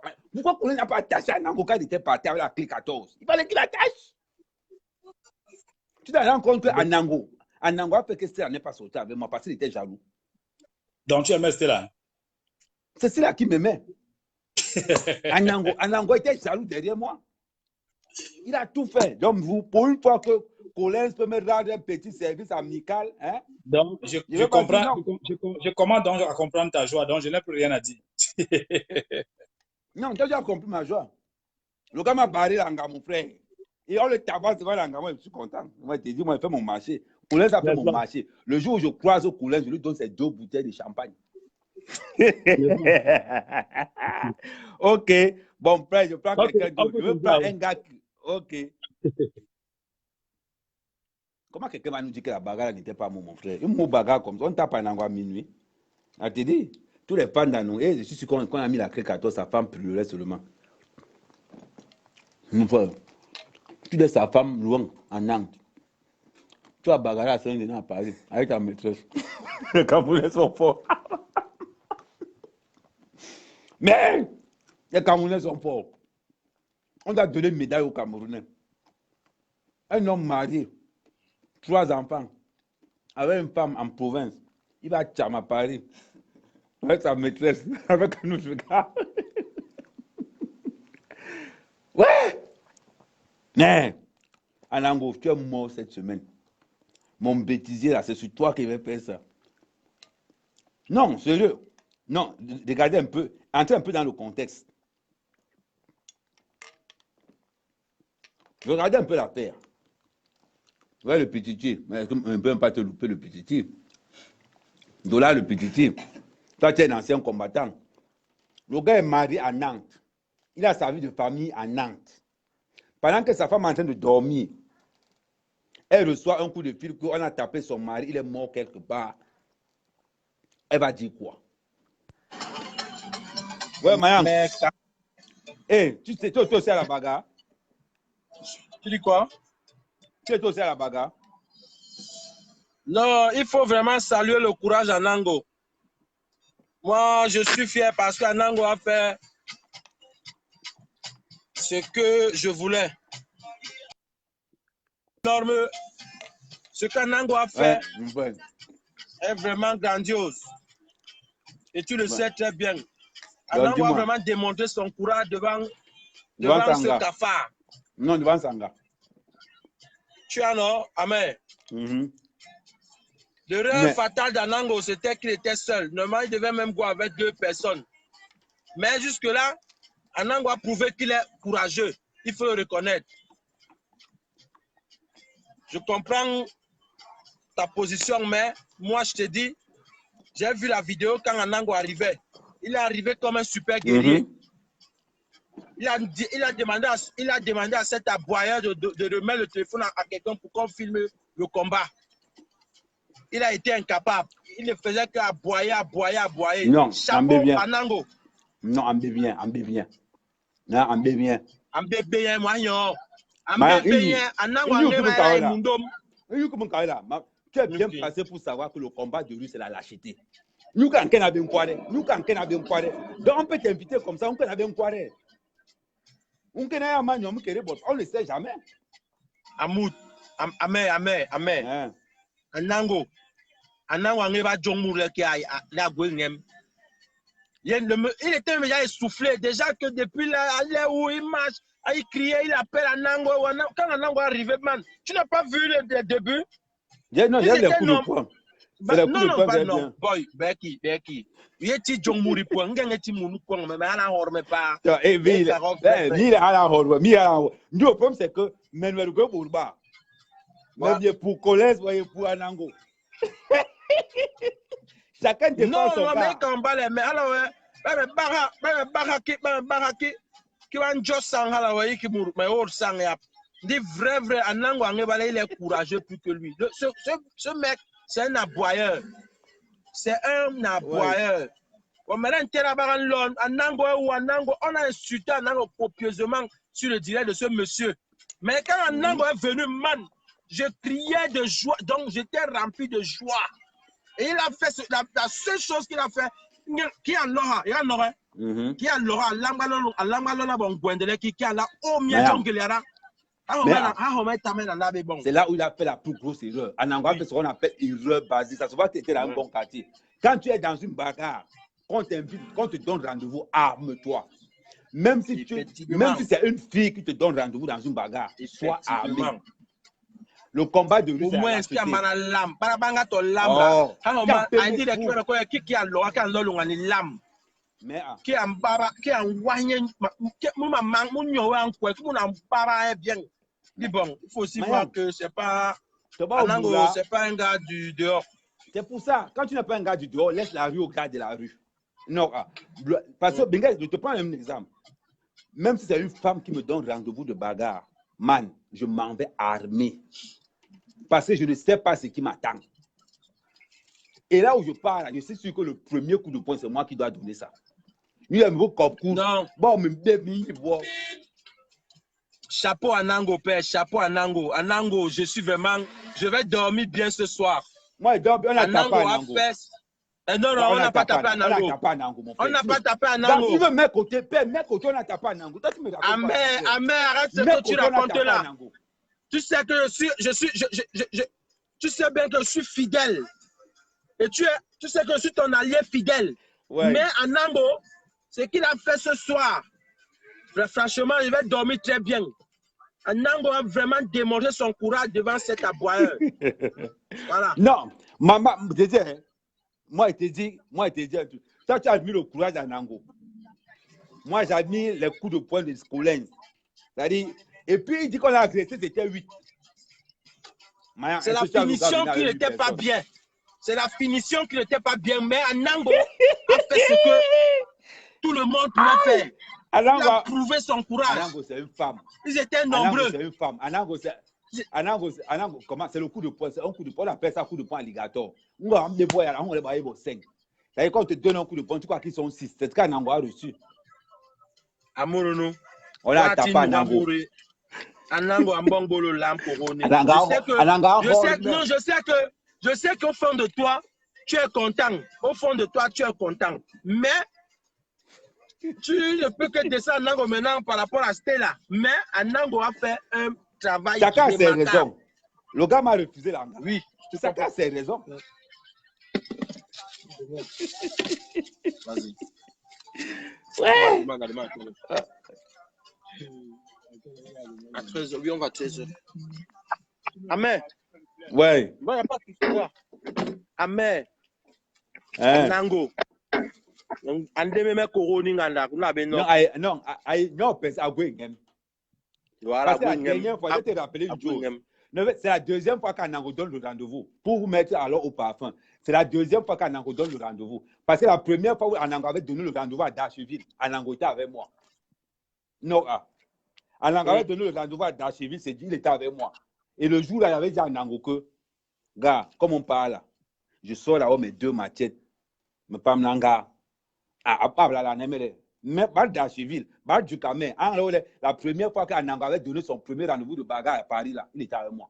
on n'a pas attaché à Nango quand il était parti avec la clé 14? Il fallait qu'il attache. Tu te rends compte qu'à Nango, après que Stella n'est pas sorti avec moi parce qu'il était jaloux. Donc, tu aimais Stella? C'est cela qui me met. Anango était jaloux derrière moi. Il a tout fait. Donc, vous, pour une fois que Collins peut me rendre un petit service amical, hein? Donc, je comprends. Je commence donc à comprendre ta joie. Donc, je n'ai plus rien à dire. Non, tu as déjà compris ma joie. Le gars m'a barré l'anga, mon frère. Et on le tabasse devant l'anga, moi, je suis content. Moi, je te dis, moi, il fait mon marché. Collins a fait mon marché. Le jour où je croise au Collins, je lui donne ces 2 bouteilles de champagne. Ok. Bon, frère, je prends quelqu'un d'autre. Je veux pas un gars qui... Ok. Comment quelqu'un va nous dire que la bagarre n'était pas mon frère? Une bagarre comme ça, on tape un endroit à minuit. A te dit, tous les fans dans nous, et je suis sûr qu'on a mis la clé 14, sa femme pleurait seulement. Mon frère, tu laisses sa femme loin, en Nantes. Tu vas bagarrer à Saint-Denis à Paris, avec ta maîtresse. Les Camerounais sont forts. Mais, les Camerounais sont forts. On a donné une médaille aux Camerounais. Un homme marié, 3 enfants, avec une femme en province, il va à à Paris, avec sa maîtresse, avec un autre gars. Ouais! Mais, Anango, tu es mort cette semaine. Mon bêtisier là, c'est sur toi qui va faire ça. Non, sérieux. Non, regardez un peu, entrez un peu dans le contexte. Regardez un peu l'affaire. Ouais, le petitier, mais on ne peut même pas te louper le petitier. Dola, le petitier. Toi, tu es un ancien combattant. Le gars est marié à Nantes. Il a sa vie de famille à Nantes. Pendant que sa femme est en train de dormir, elle reçoit un coup de fil qu'on a tapé son mari, il est mort quelque part. Elle va dire quoi? Ouais, Mayam. Hey, tu es aussi à la bagarre? Tu dis quoi? Tu es aussi à la bagarre? Non, il faut vraiment saluer le courage d'Anango. Moi, je suis fier parce qu'Anango a fait ce que je voulais. Ce qu'Anango a fait est vraiment grandiose. Et tu le sais très bien. Anango a vraiment démontré son courage devant ce cafard. Non, devant Sanga. Tu as non? Amen. L'erreur fatale d'Anango, c'était qu'il était seul. Normalement, il devait même go avec 2 personnes. Mais jusque-là, Anango a prouvé qu'il est courageux. Il faut le reconnaître. Je comprends ta position, mais moi, je te dis, j'ai vu la vidéo quand Anango arrivait. Il est arrivé comme un super guerrier. Il a demandé à cet aboyeur de remettre le téléphone à quelqu'un pour qu'on filme le combat. Il a été incapable. Il ne faisait qu'aboyer. Non, chapeau Anango. Non, Ambé Non, Ambé moi, non. Tu es bien placé pour savoir que le combat de rue, c'est la lâcheté. Nous, quand on a bien quoi, donc on peut t'inviter comme ça, on peut bien quoi. On ne sait jamais. Amoud, Amen. Anango angeba jongmour qui a la gwengem. Il était déjà essoufflé. Déjà que depuis là où il marche, il criait, il appelle Anango. Quand Anango arrivait, man, tu n'as pas vu le début? Non, il y a les coups de poing. Non, boy, Becky. Il est petit jongmouri poing, il est petit mounou poing, mais à la horme pas. Le problème, c'est que Manuel Gobourba, pour Collins, pour Anango. Chacun défend son cas. Mais alors, baraki, qui va en joss sang à la way qui mourut, mais hors sang et dit vrai, Anango il est courageux plus que lui. Ce mec, c'est un aboyeur. C'est un aboyeur. On a insulté Anango copieusement sur le direct de ce monsieur. Mais quand Anango est venu, man, je criais de joie. Donc, j'étais rempli de joie. Et il a fait la seule chose qu'il a fait. Qui a l'aura, il y a l'aura. Qui a l'aura, qui a la c'est là où il a fait la plus grosse erreur. Anango a fait ce qu'on appelle erreur basique. Ça se voit que tu étais dans un bon quartier. Quand tu es dans une bagarre, quand on te donne rendez-vous, arme-toi. Même si c'est une fille qui te donne rendez-vous dans une bagarre, sois armé. Le combat de rue, au moins, c'est la mais qui a bien. Bon, il faut aussi voir que c'est pas un gars du dehors. C'est pour ça, quand tu n'es pas un gars du dehors, laisse la rue au gars de la rue. Non, parce que, Benga, je te prends un exemple. Même si c'est une femme qui me donne rendez-vous de bagarre, man, je m'en vais armé. Parce que je ne sais pas ce qui m'attend. Et là où je parle, je suis sûr que le premier coup de poing, c'est moi qui dois donner ça. Non. Bon, chapeau à Nango, père, chapeau à Nango. Anango, je vais dormir bien ce soir. Moi, on a tapé à Nango. Non, on n'a pas tapé à Nango. On n'a pas tapé à Nango. Tu veux mettre côté, on a tapé à Nango. Amère, arrête ce que tu racontes là. Tu sais que tu sais bien que je suis fidèle. Et tu sais que je suis ton allié fidèle. Ouais. Mais Anango, ce qu'il a fait ce soir, franchement, il va dormir très bien. Anango a vraiment démontré son courage devant cet aboyeur. Voilà. Non, maman, moi, je te dis, toi, tu as mis le courage d'Anango. Moi, j'ai mis les coups de poing de Skolens. C'est-à-dire, et puis il dit qu'on a agressé, c'était 8. C'est la finition qui n'était pas bien. C'est la finition qui n'était pas bien. Mais Anango a fait ce que tout le monde pouvait faire. Il a prouvé son courage. Anango, c'est une femme. Ils étaient nombreux. Anango, c'est une femme. Anango, c'est le coup de poing. C'est un coup de poing. On appelle ça coup de poing alligator. On va emmener boy, on va aller 5. C'est-à-dire, quand on te donne un coup de poing, tu crois qu'ils sont 6. C'est ce qu'Anango a reçu. Amourounou. On a tapé Anango. Anango Ambongolo Lamporoni. Je sais qu'au fond de toi, tu es content. Au fond de toi, tu es content. Mais tu ne peux que descendre Anango maintenant par rapport à Stella. Mais Anango a fait un travail. Chacun a ses raisons. Le gars m'a refusé là. Oui. Chacun a ses raisons. Vas-y. Ouais. À 13h, oui, on va à 13h. Amen. Ouais. Bon, il n'y a pas de pouvoir. Amen. Anango. Non, voilà, parce que la dernière fois, je t'ai rappelé une chose. C'est la deuxième fois qu'Anango donne le rendez-vous. Pour vous mettre alors au parfum. C'est la deuxième fois qu'Anango donne le rendez-vous. Parce que la première fois où Anango avait donné le rendez-vous à Dacheville, Anango était avec moi. Non, Anango avait donné le rendez-vous à Dacheville, c'est dit, il était avec moi. Et le jour là, il avait dit à Anango que, gars, comme on parle là, je sors là-haut mes 2 machettes, mais pas m'langa. Mais Dacheville, du Camer, la première fois qu'Anango avait donné son premier rendez-vous de bagarre à Paris, là, il était avec moi.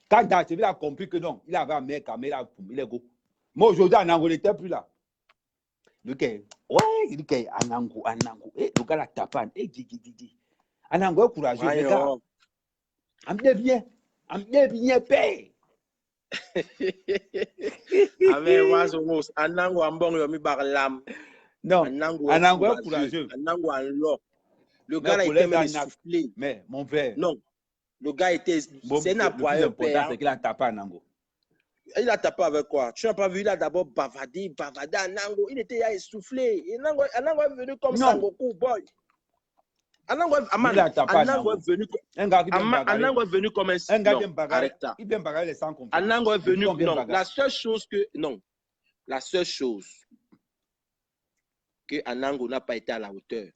Quand Dacheville a compris que non, il avait un caméra, il est go. Moi, aujourd'hui, Anango n'était plus là. Le gars, ouais, il dit Anango, le gars la tapane, Anango est courageux, les gars. Amène bien, paix. Anango ambong yomi barlam. Non, Anango est courageux. Anango en l'or. Le gars a été même soufflé. Mais mon frère. Non, le gars était. C'est un aboyeur. Le plus important, c'est qu'il a tapé Anango. Il a tapé avec quoi? Tu n'as pas vu, il a d'abord bavardé Anango. Il était essoufflé. Anango est venu comme Sangoku, boy. Anango est venu comme un Anango est venu. Non, la seule chose que Anango n'a pas été à la hauteur,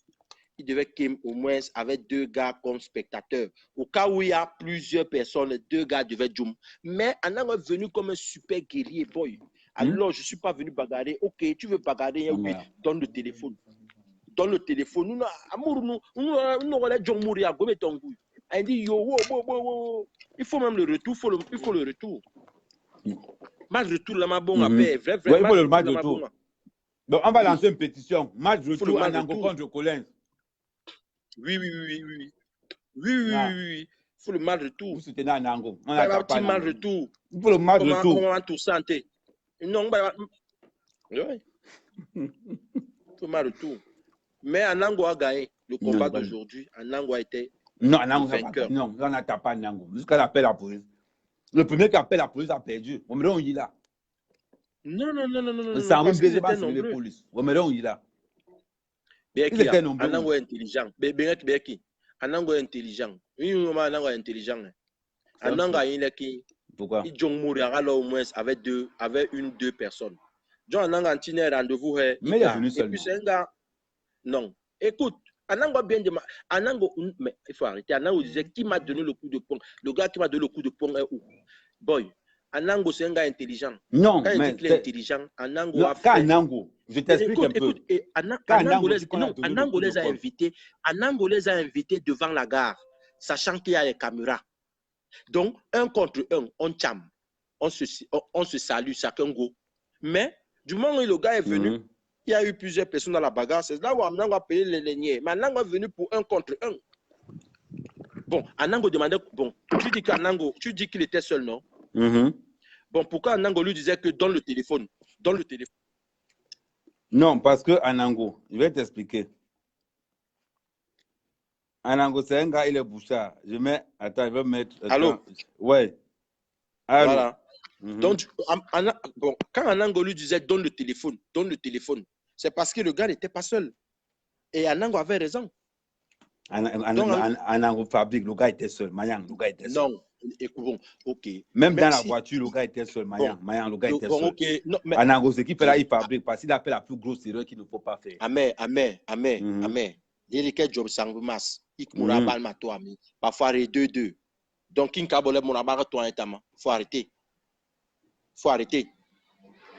il devait au moins avec 2 gars comme spectateurs. Au cas où il y a plusieurs personnes, les 2 gars devaient jouer. Mais Anango est venu comme un super guerrier, boy. Alors, je ne suis pas venu bagarrer. Ok, tu veux bagarrer, oui, donne le téléphone. Donne le téléphone. Nous, on John mourir à gomme ton goût. Elle dit, yo, il faut même le retour. Il faut le retour. Match retour, là, ma bonne après. Vrai, il faut le match retour. Donc, on va lancer une pétition. Match retour en Ango contre Collins. Oui. Il faut le match retour. Vous soutenez en Ango. On a un petit match retour. Il faut le match retour. On va tout santé. Non, oui. Il faut le match retour. Mais Anango a gagné le combat d'aujourd'hui. Anango a été vainqueur. Non, on n'a pas Anango. Jusqu'à l'appel à la police. Le premier qui appelle la police a perdu. On me dit, on y est là. Non. Ça m'a baisé pas sur les polices. On me dit, on y est là. Anango est intelligent. Anango est intelligent. Oui, Anango est intelligent. Anango est qui. Pourquoi? Il y au moins avec deux personnes. John Anango a tenu rendez-vous. Mais il est venu seul. Non. Écoute, Anango bien demandé. Anango, mais il faut arrêter. Anango disait qui m'a donné le coup de poing. Le gars qui m'a donné le coup de poing est où? Boy, Anango c'est un gars intelligent. Non, quand mais il dit intelligent, Anango a fait. Anango, je t'explique un peu. Anango les a invités. Anango les a invités devant la gare, sachant qu'il y a les caméras. Donc, 1 contre 1, on cham. On se salue, chacun go. Mais, du moment où le gars est venu, il y a eu plusieurs personnes dans la bagarre. C'est là où Anango a payé les lignées. Mais Anango est venu pour 1 contre 1. Bon, Anango demandait. Bon, tu dis qu'il était seul, non? Bon, pourquoi Anango lui disait que donne le téléphone? Donne le téléphone. Non, parce que Anango, je vais t'expliquer. Anango, c'est un gars, il est bouchard. Attends, je vais mettre. Allô? Ouais. Allô? Voilà. Donc, bon, quand Anango lui disait donne le téléphone, c'est parce que le gars n'était pas seul. Et Anango avait raison. Anango fabrique, le gars était seul. Mayang, le gars était seul. Non, bon, ok. Même dans la voiture, le gars était seul. Mayang, le gars était seul. Okay. Non, mais... Anango, ce qu'il fait là, il fabrique parce qu'il a fait la plus grosse erreur qu'il ne faut pas faire. Amen. Il y a des job sans masse. Il mourra bal ma toi, mais parfois 2-2. Donc, il cabole mon abar toi intama. Faut arrêter.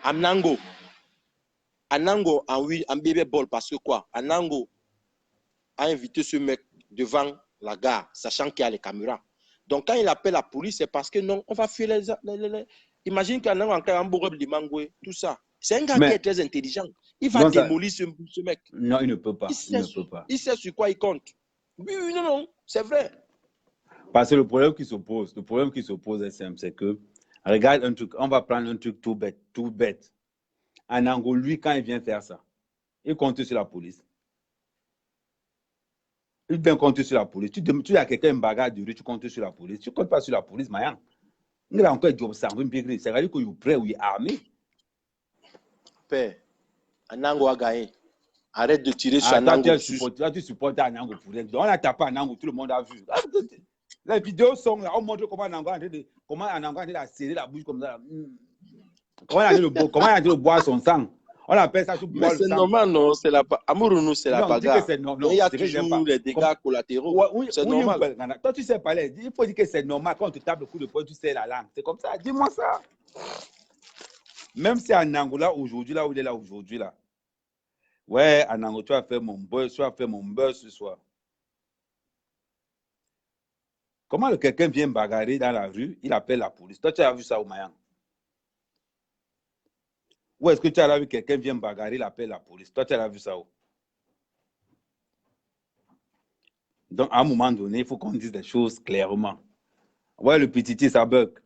Anango en bébé bol parce que quoi? Anango a invité ce mec devant la gare, sachant qu'il y a les caméras. Donc, quand il appelle la police, c'est parce que non, on va fuir les... Imagine qu'Anango a un bourreau de mangoué, tout ça. C'est un gars qui est très intelligent. Il va démolir ce mec. Non, il ne peut pas. Il sait sur quoi il compte. Oui, non, c'est vrai. Parce que le problème qui s'oppose est simple, c'est que, regarde un truc, on va prendre un truc tout bête. Anango, lui, quand il vient faire ça, il compte sur la police. Il vient compter sur la police. Tu as quelqu'un, une bagarre de rue, tu comptes sur la police. Tu ne comptes pas sur la police, Mayang. Il a encore job ça, c'est-à-dire qu'il est prêt ou il est armé. Père, Anango a gagné. Arrête de tirer sur Anango. Tu supportes Anango pour elle. On a tapé Anango, tout le monde a vu. Les vidéos sont là, on montre comment Anango a train de serrer la bouche comme ça. Comment il a dit le boire son sang. On appelle ça tout. Mais c'est normal, non? C'est la Amourounou, c'est la bagarre. Il y a toujours les dégâts collatéraux. C'est normal. Toi, tu sais parler. Il faut dire que c'est normal. Quand on te tape le coup de poing, tu sais la langue. C'est comme ça. Dis-moi ça. Même si Anango là aujourd'hui, là où il est là aujourd'hui, là. Ouais, Anango, tu as fait mon buzz, ce soir. Comment quelqu'un vient bagarrer dans la rue, il appelle la police. Toi, tu as vu ça au Mayang? Ou est-ce que tu as vu quelqu'un vient bagarrer, il appelle la police? Toi, tu as vu ça où? Donc, à un moment donné, il faut qu'on dise des choses clairement. Ouais, le petit, ça bug.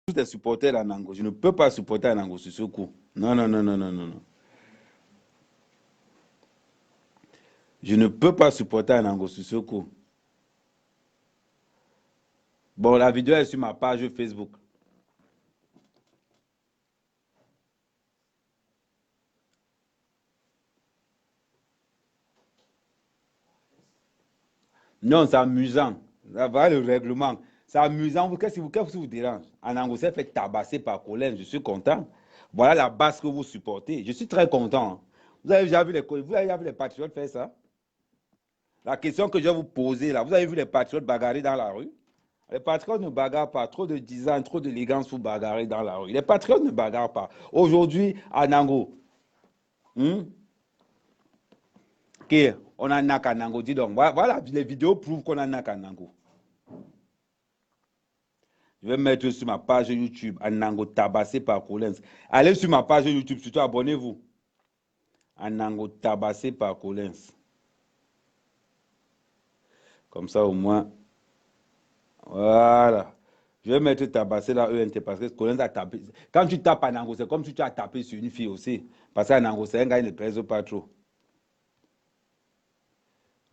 Tous les supporters d'Anango, je ne peux pas supporter Anango sur ce coup. Non. Je ne peux pas supporter Anango sur ce coup. Bon, la vidéo est sur ma page Facebook. Non, c'est amusant. Ça va le règlement. C'est amusant. Qu'est-ce qui vous dérange? Anango s'est fait tabasser par Collins. Je suis content. Voilà la base que vous supportez. Je suis très content. Vous avez déjà vu les patriotes faire ça? La question que je vais vous poser là, vous avez vu les patriotes bagarrer dans la rue? Les patriotes ne bagarrent pas. Trop de design, trop d'élégance pour bagarrer dans la rue. Les patriotes ne bagarrent pas. Aujourd'hui, à Nango, on a Nak à Nango. Dis donc, voilà, les vidéos prouvent qu'on a Nak à Nango. Je vais mettre sur ma page YouTube Anango tabassé par Collins. Allez sur ma page YouTube, surtout abonnez-vous. Anango tabassé par Collins. Comme ça au moins. Voilà. Je vais mettre tabassé là ENT parce que Collins a tapé. Quand tu tapes Anango, c'est comme si tu as tapé sur une fille aussi. Parce qu'Anango, c'est un gars, il ne pèse pas trop.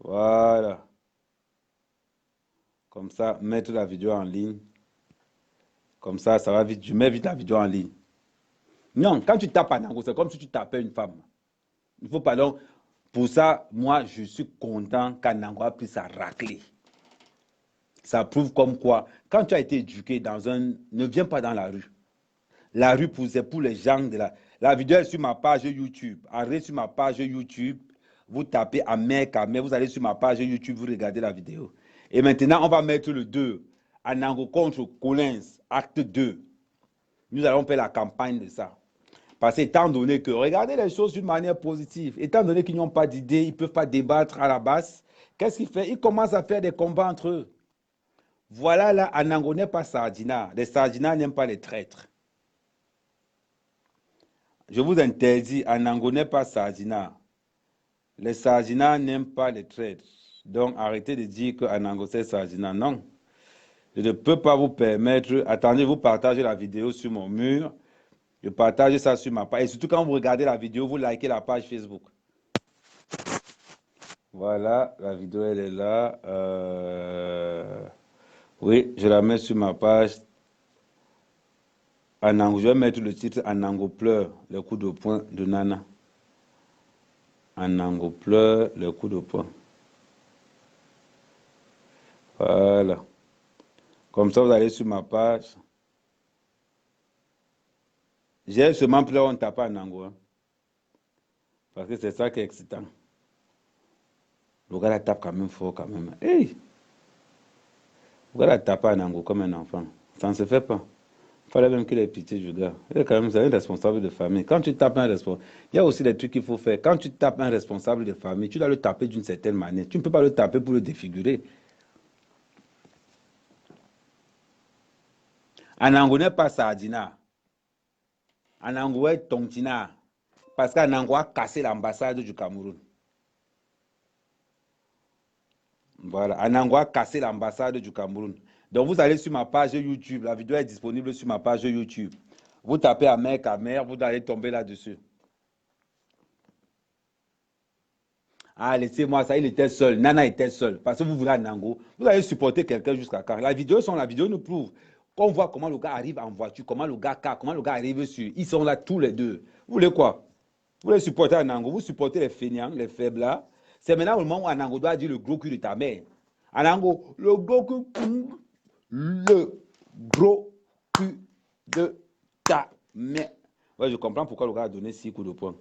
Voilà. Comme ça, mettre la vidéo en ligne. Comme ça va vite. Je mets vite la vidéo en ligne. Non, quand tu tapes Anango, c'est comme si tu tapais une femme. Il faut pardon. Pour ça, moi, je suis content qu'Anango a pris sa raclée. Ça prouve comme quoi, quand tu as été éduqué dans un... Ne viens pas dans la rue. La rue, c'est pour les gens de la... La vidéo est sur ma page YouTube. Arrêtez sur ma page YouTube. Vous tapez Amer Kamer. Vous allez sur ma page YouTube, vous regardez la vidéo. Et maintenant, on va mettre le 2. Anango contre Collins, acte 2. Nous allons faire la campagne de ça. Parce qu'étant donné que, regardez les choses d'une manière positive, étant donné qu'ils n'ont pas d'idée, ils ne peuvent pas débattre à la base, qu'est-ce qu'ils font? Ils commencent à faire des combats entre eux. Voilà là, Anango n'est pas Sardina. Les Sardinas n'aiment pas les traîtres. Je vous interdis, Anango n'est pas Sardina. Les Sardinas n'aiment pas les traîtres. Donc arrêtez de dire que Anango c'est Sardina. Non. Je ne peux pas vous permettre. Attendez, vous partagez la vidéo sur mon mur. Je partage ça sur ma page. Et surtout quand vous regardez la vidéo, vous likez la page Facebook. Voilà, la vidéo elle est là. Oui, je la mets sur ma page. Anango, je vais mettre le titre Anango pleure, le coup de poing de Nana. Anango pleure, le coup de poing. Voilà. Comme ça, vous allez sur ma page. J'ai seulement pleuré, on ne tape pas Anango. Hein. Parce que c'est ça qui est excitant. Le gars la tape quand même fort, quand même. Hey! Le gars la tape Anango comme un enfant. Ça ne se fait pas. Il fallait même qu'il ait pitié du gars. Il est quand même un responsable de famille. Quand tu tapes un responsable, il y a aussi des trucs qu'il faut faire. Quand tu tapes un responsable de famille, tu dois le taper d'une certaine manière. Tu ne peux pas le taper pour le défigurer. Anango n'est pas Sardina. Anango est Tontina. Parce qu'Anango a cassé l'ambassade du Cameroun. Voilà. Anango a cassé l'ambassade du Cameroun. Donc vous allez sur ma page YouTube. La vidéo est disponible sur ma page YouTube. Vous tapez Amer Kamer, vous allez tomber là-dessus. Ah, laissez-moi ça, il était seul. Nana était seul. Parce que vous voulez Anango. Vous allez supporter quelqu'un jusqu'à quand? La vidéo nous prouve. Qu'on voit comment le gars arrive en voiture, comment le gars arrive sur. Ils sont là tous les deux. Vous voulez quoi? Vous voulez supporter Anango, vous supportez les feignants, les faibles là. C'est maintenant le moment où Anango doit dire le gros cul de ta mère. Anango, le gros cul de ta mère. Ouais, je comprends pourquoi le gars a donné 6 coups de poing.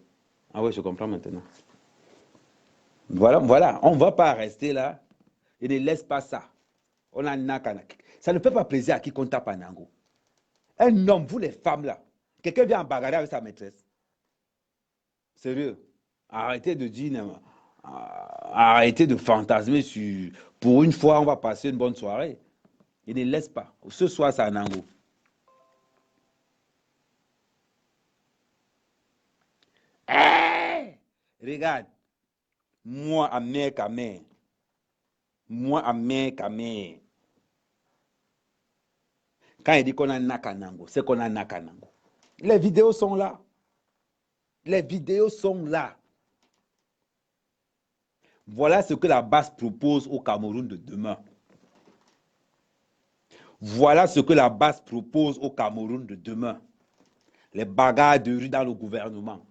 Ah ouais, je comprends maintenant. Voilà, on ne va pas rester là et ne laisse pas ça. On a Nakanak. Ça ne fait pas plaisir à qui qu'on tape Anango. Un homme, vous les femmes là, quelqu'un vient en bagarre avec sa maîtresse. Sérieux. Arrêtez de dire, arrêtez de fantasmer sur. Pour une fois, on va passer une bonne soirée. Et ne laisse pas. Ce soir, c'est Anango. Hey! Regarde. Moi, Amer Kamer. Moi, Amer Kamer. Quand il dit qu'on a Nakanango, c'est qu'on a Nakanango. Les vidéos sont là. Les vidéos sont là. Voilà ce que la base propose au Cameroun de demain. Voilà ce que la base propose au Cameroun de demain. Les bagarres de rue dans le gouvernement.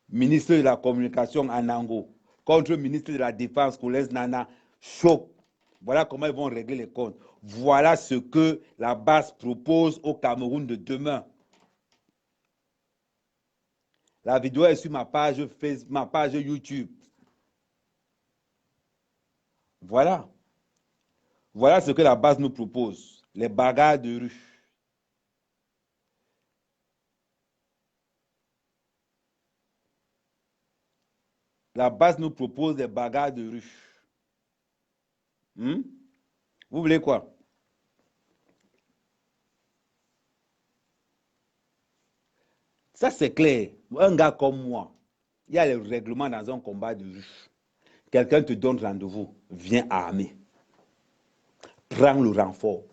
Ministre de la Communication Anango contre ministre de la Défense Collins Nana choc. Voilà comment ils vont régler les comptes. Voilà ce que la base propose au Cameroun de demain. La vidéo est sur ma page Facebook, ma page YouTube. Voilà. Voilà ce que la base nous propose. Les bagarres de rue. La base nous propose des bagarres de rue. Vous voulez quoi? Ça, c'est clair. Un gars comme moi, il y a les règlements dans un combat de rue. Quelqu'un te donne rendez-vous, viens armé. Prends le renfort.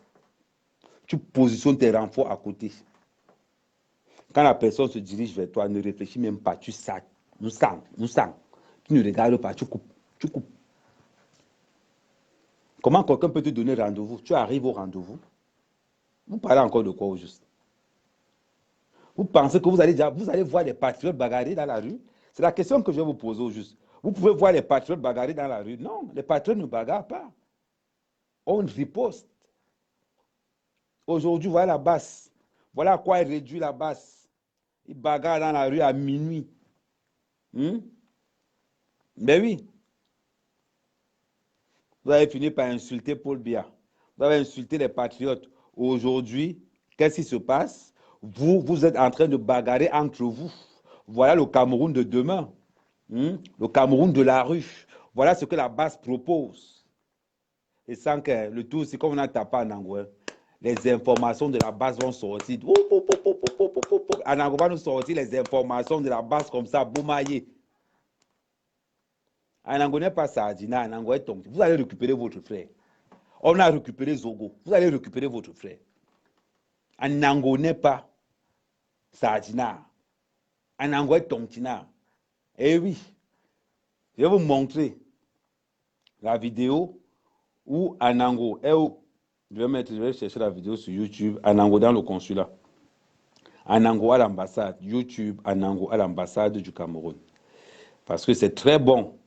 Tu positionnes tes renforts à côté. Quand la personne se dirige vers toi, ne réfléchis même pas, tu sacs. Nous sang. Tu ne regardes pas, tu coupes. Comment quelqu'un peut te donner rendez-vous? Tu arrives au rendez-vous. Vous parlez encore de quoi au juste? Vous pensez que vous allez voir les patriotes bagarrer dans la rue? C'est la question que je vais vous poser au juste. Vous pouvez voir les patriotes bagarrer dans la rue? Non, les patriotes ne bagarrent pas. On riposte. Aujourd'hui, voilà la basse. Voilà à quoi il réduit la basse. Il bagarre dans la rue à minuit. Mais oui. Vous avez fini par insulter Paul Biya. Vous avez insulté les patriotes. Aujourd'hui, qu'est-ce qui se passe? Vous êtes en train de bagarrer entre vous. Voilà le Cameroun de demain. Le Cameroun de la rue. Voilà ce que la base propose. Et sans que le tout, c'est comme on a tapé en anglais. Les informations de la base vont sortir. En anglais, va nous sortir les informations de la base comme ça, boumaillé. En anglais, n'est pas ça, Dina. En anglais, vous allez récupérer votre frère. On a récupéré Zogo. Vous allez récupérer votre frère. En anglais, pas Sadina. En anglais, Tontina. Eh oui. Je vais vous montrer la vidéo où Anango est où. Je vais chercher la vidéo sur YouTube. Anango dans le consulat. Anango à l'ambassade. YouTube, Anango à l'ambassade du Cameroun. Parce que c'est très bon.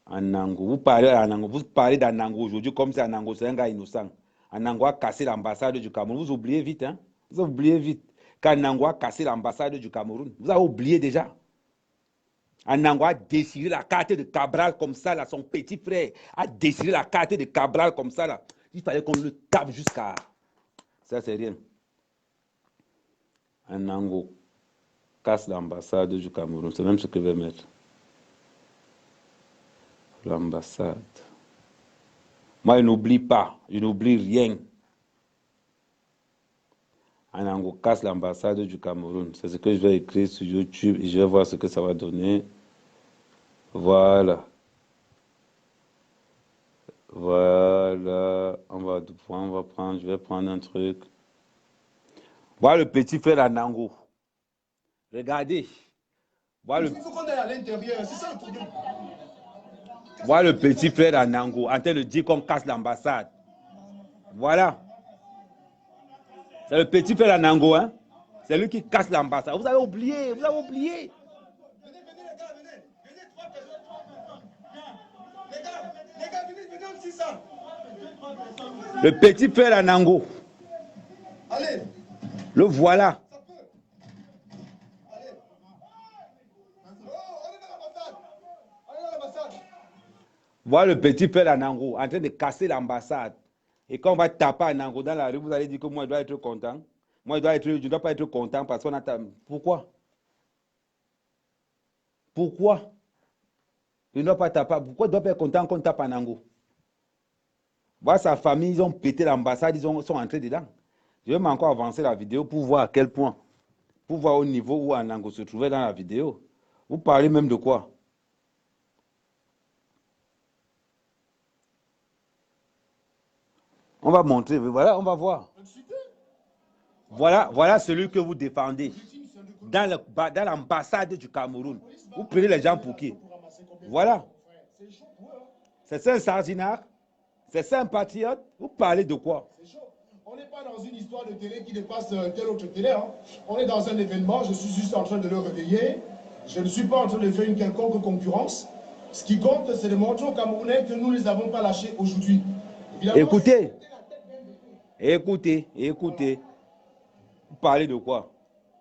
Anango. Vous parlez d'Anango aujourd'hui comme si Anango c'est un gars innocent. Anango a cassé l'ambassade du Cameroun. Vous oubliez vite, hein? Vous oubliez vite. Quand Anango a cassé l'ambassade du Cameroun, vous avez oublié déjà. Anango a déchiré la carte de Cabral comme ça, là. Son petit frère a déchiré la carte de Cabral comme ça, là. Il fallait qu'on le tape jusqu'à... Ça, c'est rien. Anango casse l'ambassade du Cameroun. C'est même ce que je vais mettre. L'ambassade. Moi, je n'oublie pas. Je n'oublie rien. Anango casse l'ambassade du Cameroun. C'est ce que je vais écrire sur YouTube et je vais voir ce que ça va donner. Voilà. Voilà. On va prendre, je vais prendre un truc. Voilà le petit frère Anango. Regardez. Voilà le... Il faut qu'on aille à l'intérieur, c'est ça le problème. Voilà le petit frère Anango en train de dire qu'on casse l'ambassade. Voilà. C'est le petit frère Anango, hein? C'est lui qui casse l'ambassade. Vous avez oublié, vous avez oublié. Venez les gars, venez. Venez 3 personnes. Les gars, venez aussi ça. Le petit frère Anango. Allez. Le voilà. Ça peut. Allez. Oh, on est dans l'ambassade. On est dans l'ambassade. Voilà le petit frère Anango en train de casser l'ambassade. Et quand on va taper Anango dans la rue, vous allez dire que moi, je dois être content. Moi, je ne dois pas être content parce qu'on a... Pourquoi? Pourquoi? Je ne dois pas taper. Pourquoi je ne dois pas être content qu'on tape Anango? Voilà sa famille, ils ont pété l'ambassade, ils sont entrés dedans. Je vais encore avancer la vidéo pour voir à quel point. Pour voir au niveau où Anango se trouvait dans la vidéo. Vous parlez même de quoi? On va montrer, voilà, on va voir. Voilà celui que vous défendez. Dans l'ambassade du Cameroun. Vous prenez les gens pour qui? Voilà. C'est ça un sardinard? C'est ça un patriote? Vous parlez de quoi? On n'est pas dans une histoire de télé qui dépasse telle autre télé. Hein. On est dans un événement, je suis juste en train de le réveiller. Je ne suis pas en train de faire une quelconque concurrence. Ce qui compte, c'est de montrer aux Camerounais que nous ne les avons pas lâchés aujourd'hui. Écoutez. Écoutez. Vous parlez de quoi?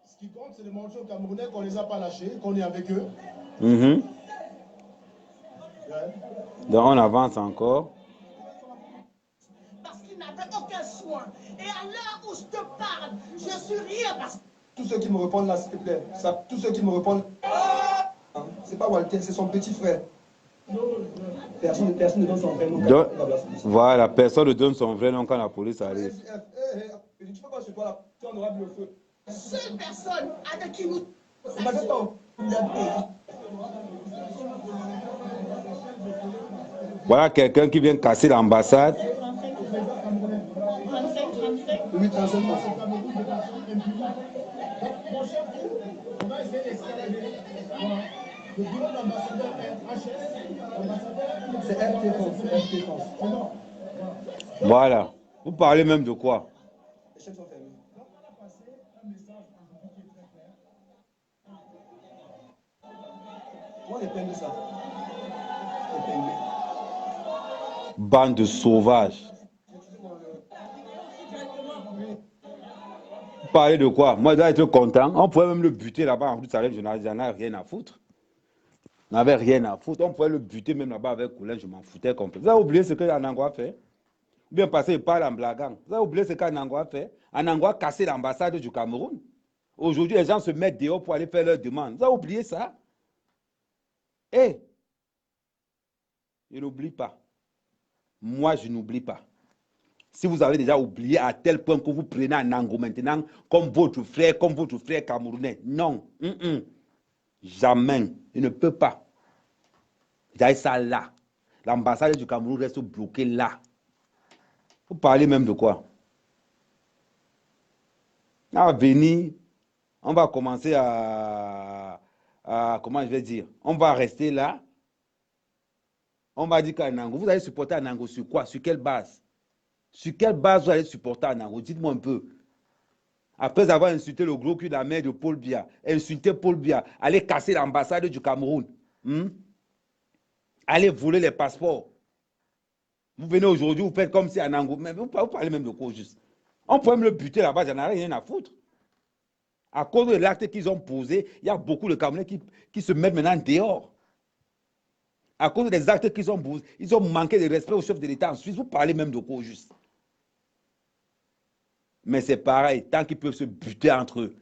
Ce qui compte, c'est de montrer aux Camerounais qu'on ne les a pas lâchés, qu'on est avec eux. Donc on avance encore. Parce qu'il n'avait aucun soin. Et à l'heure où je te parle, je suis rien parce que... Tous ceux qui me répondent là, s'il te plaît. Tous ceux qui me répondent. C'est pas Walter, c'est son petit frère. Personne ne donne son vrai nom. Voilà, personne ne donne son vrai nom quand la police arrive. Tu fais quoi sur toi là? Tu en auras le feu. Seule personne avec qui nous... Voilà quelqu'un qui vient casser l'ambassade. Oui, 35. C'est FT France. Voilà. Vous parlez même de quoi? Les chèques sont fermés. Comment les peines de ça? Les peines. Bande de sauvages. Vous parlez de quoi? Moi, je dois être content. On pouvait même le buter là-bas en route Salem, je n'en ai rien à foutre. Je n'avais rien à foutre. On pouvait le buter même là-bas avec Koulin, je m'en foutais complètement. Vous avez oublié ce qu'Anangwa a fait? Ou bien passé, il parle en blaguant. Vous avez oublié ce qu'Anangwa a fait? Anangwa a cassé l'ambassade du Cameroun. Aujourd'hui, les gens se mettent dehors pour aller faire leurs demandes. Vous avez oublié ça? Eh! Je n'oublie pas. Moi, je n'oublie pas. Si vous avez déjà oublié à tel point que vous prenez Anango maintenant comme votre frère camerounais. Non. Jamais. Il ne peut pas. J'ai ça là. L'ambassade du Cameroun reste bloquée là. Vous parlez même de quoi? À venir, on va commencer à comment je vais dire? On va rester là. On va dire qu'Anango, vous allez supporter Anango sur quoi? Sur quelle base? Sur quelle base vous allez supporter Anango? Dites-moi un peu. Après avoir insulté le gros cul de la mère de Paul Biya, insulté Paul Biya, aller casser l'ambassade du Cameroun, aller voler les passeports. Vous venez aujourd'hui, vous faites comme si Anango, mais vous parlez même de quoi juste? On peut même le buter là-bas, j'en ai rien à foutre. À cause de l'acte qu'ils ont posé, il y a beaucoup de Camerounais qui se mettent maintenant dehors. À cause des actes qu'ils ont posés, ils ont manqué de respect au chef de l'État en Suisse. Vous parlez même de quoi juste? Mais c'est pareil, tant qu'ils peuvent se buter entre eux,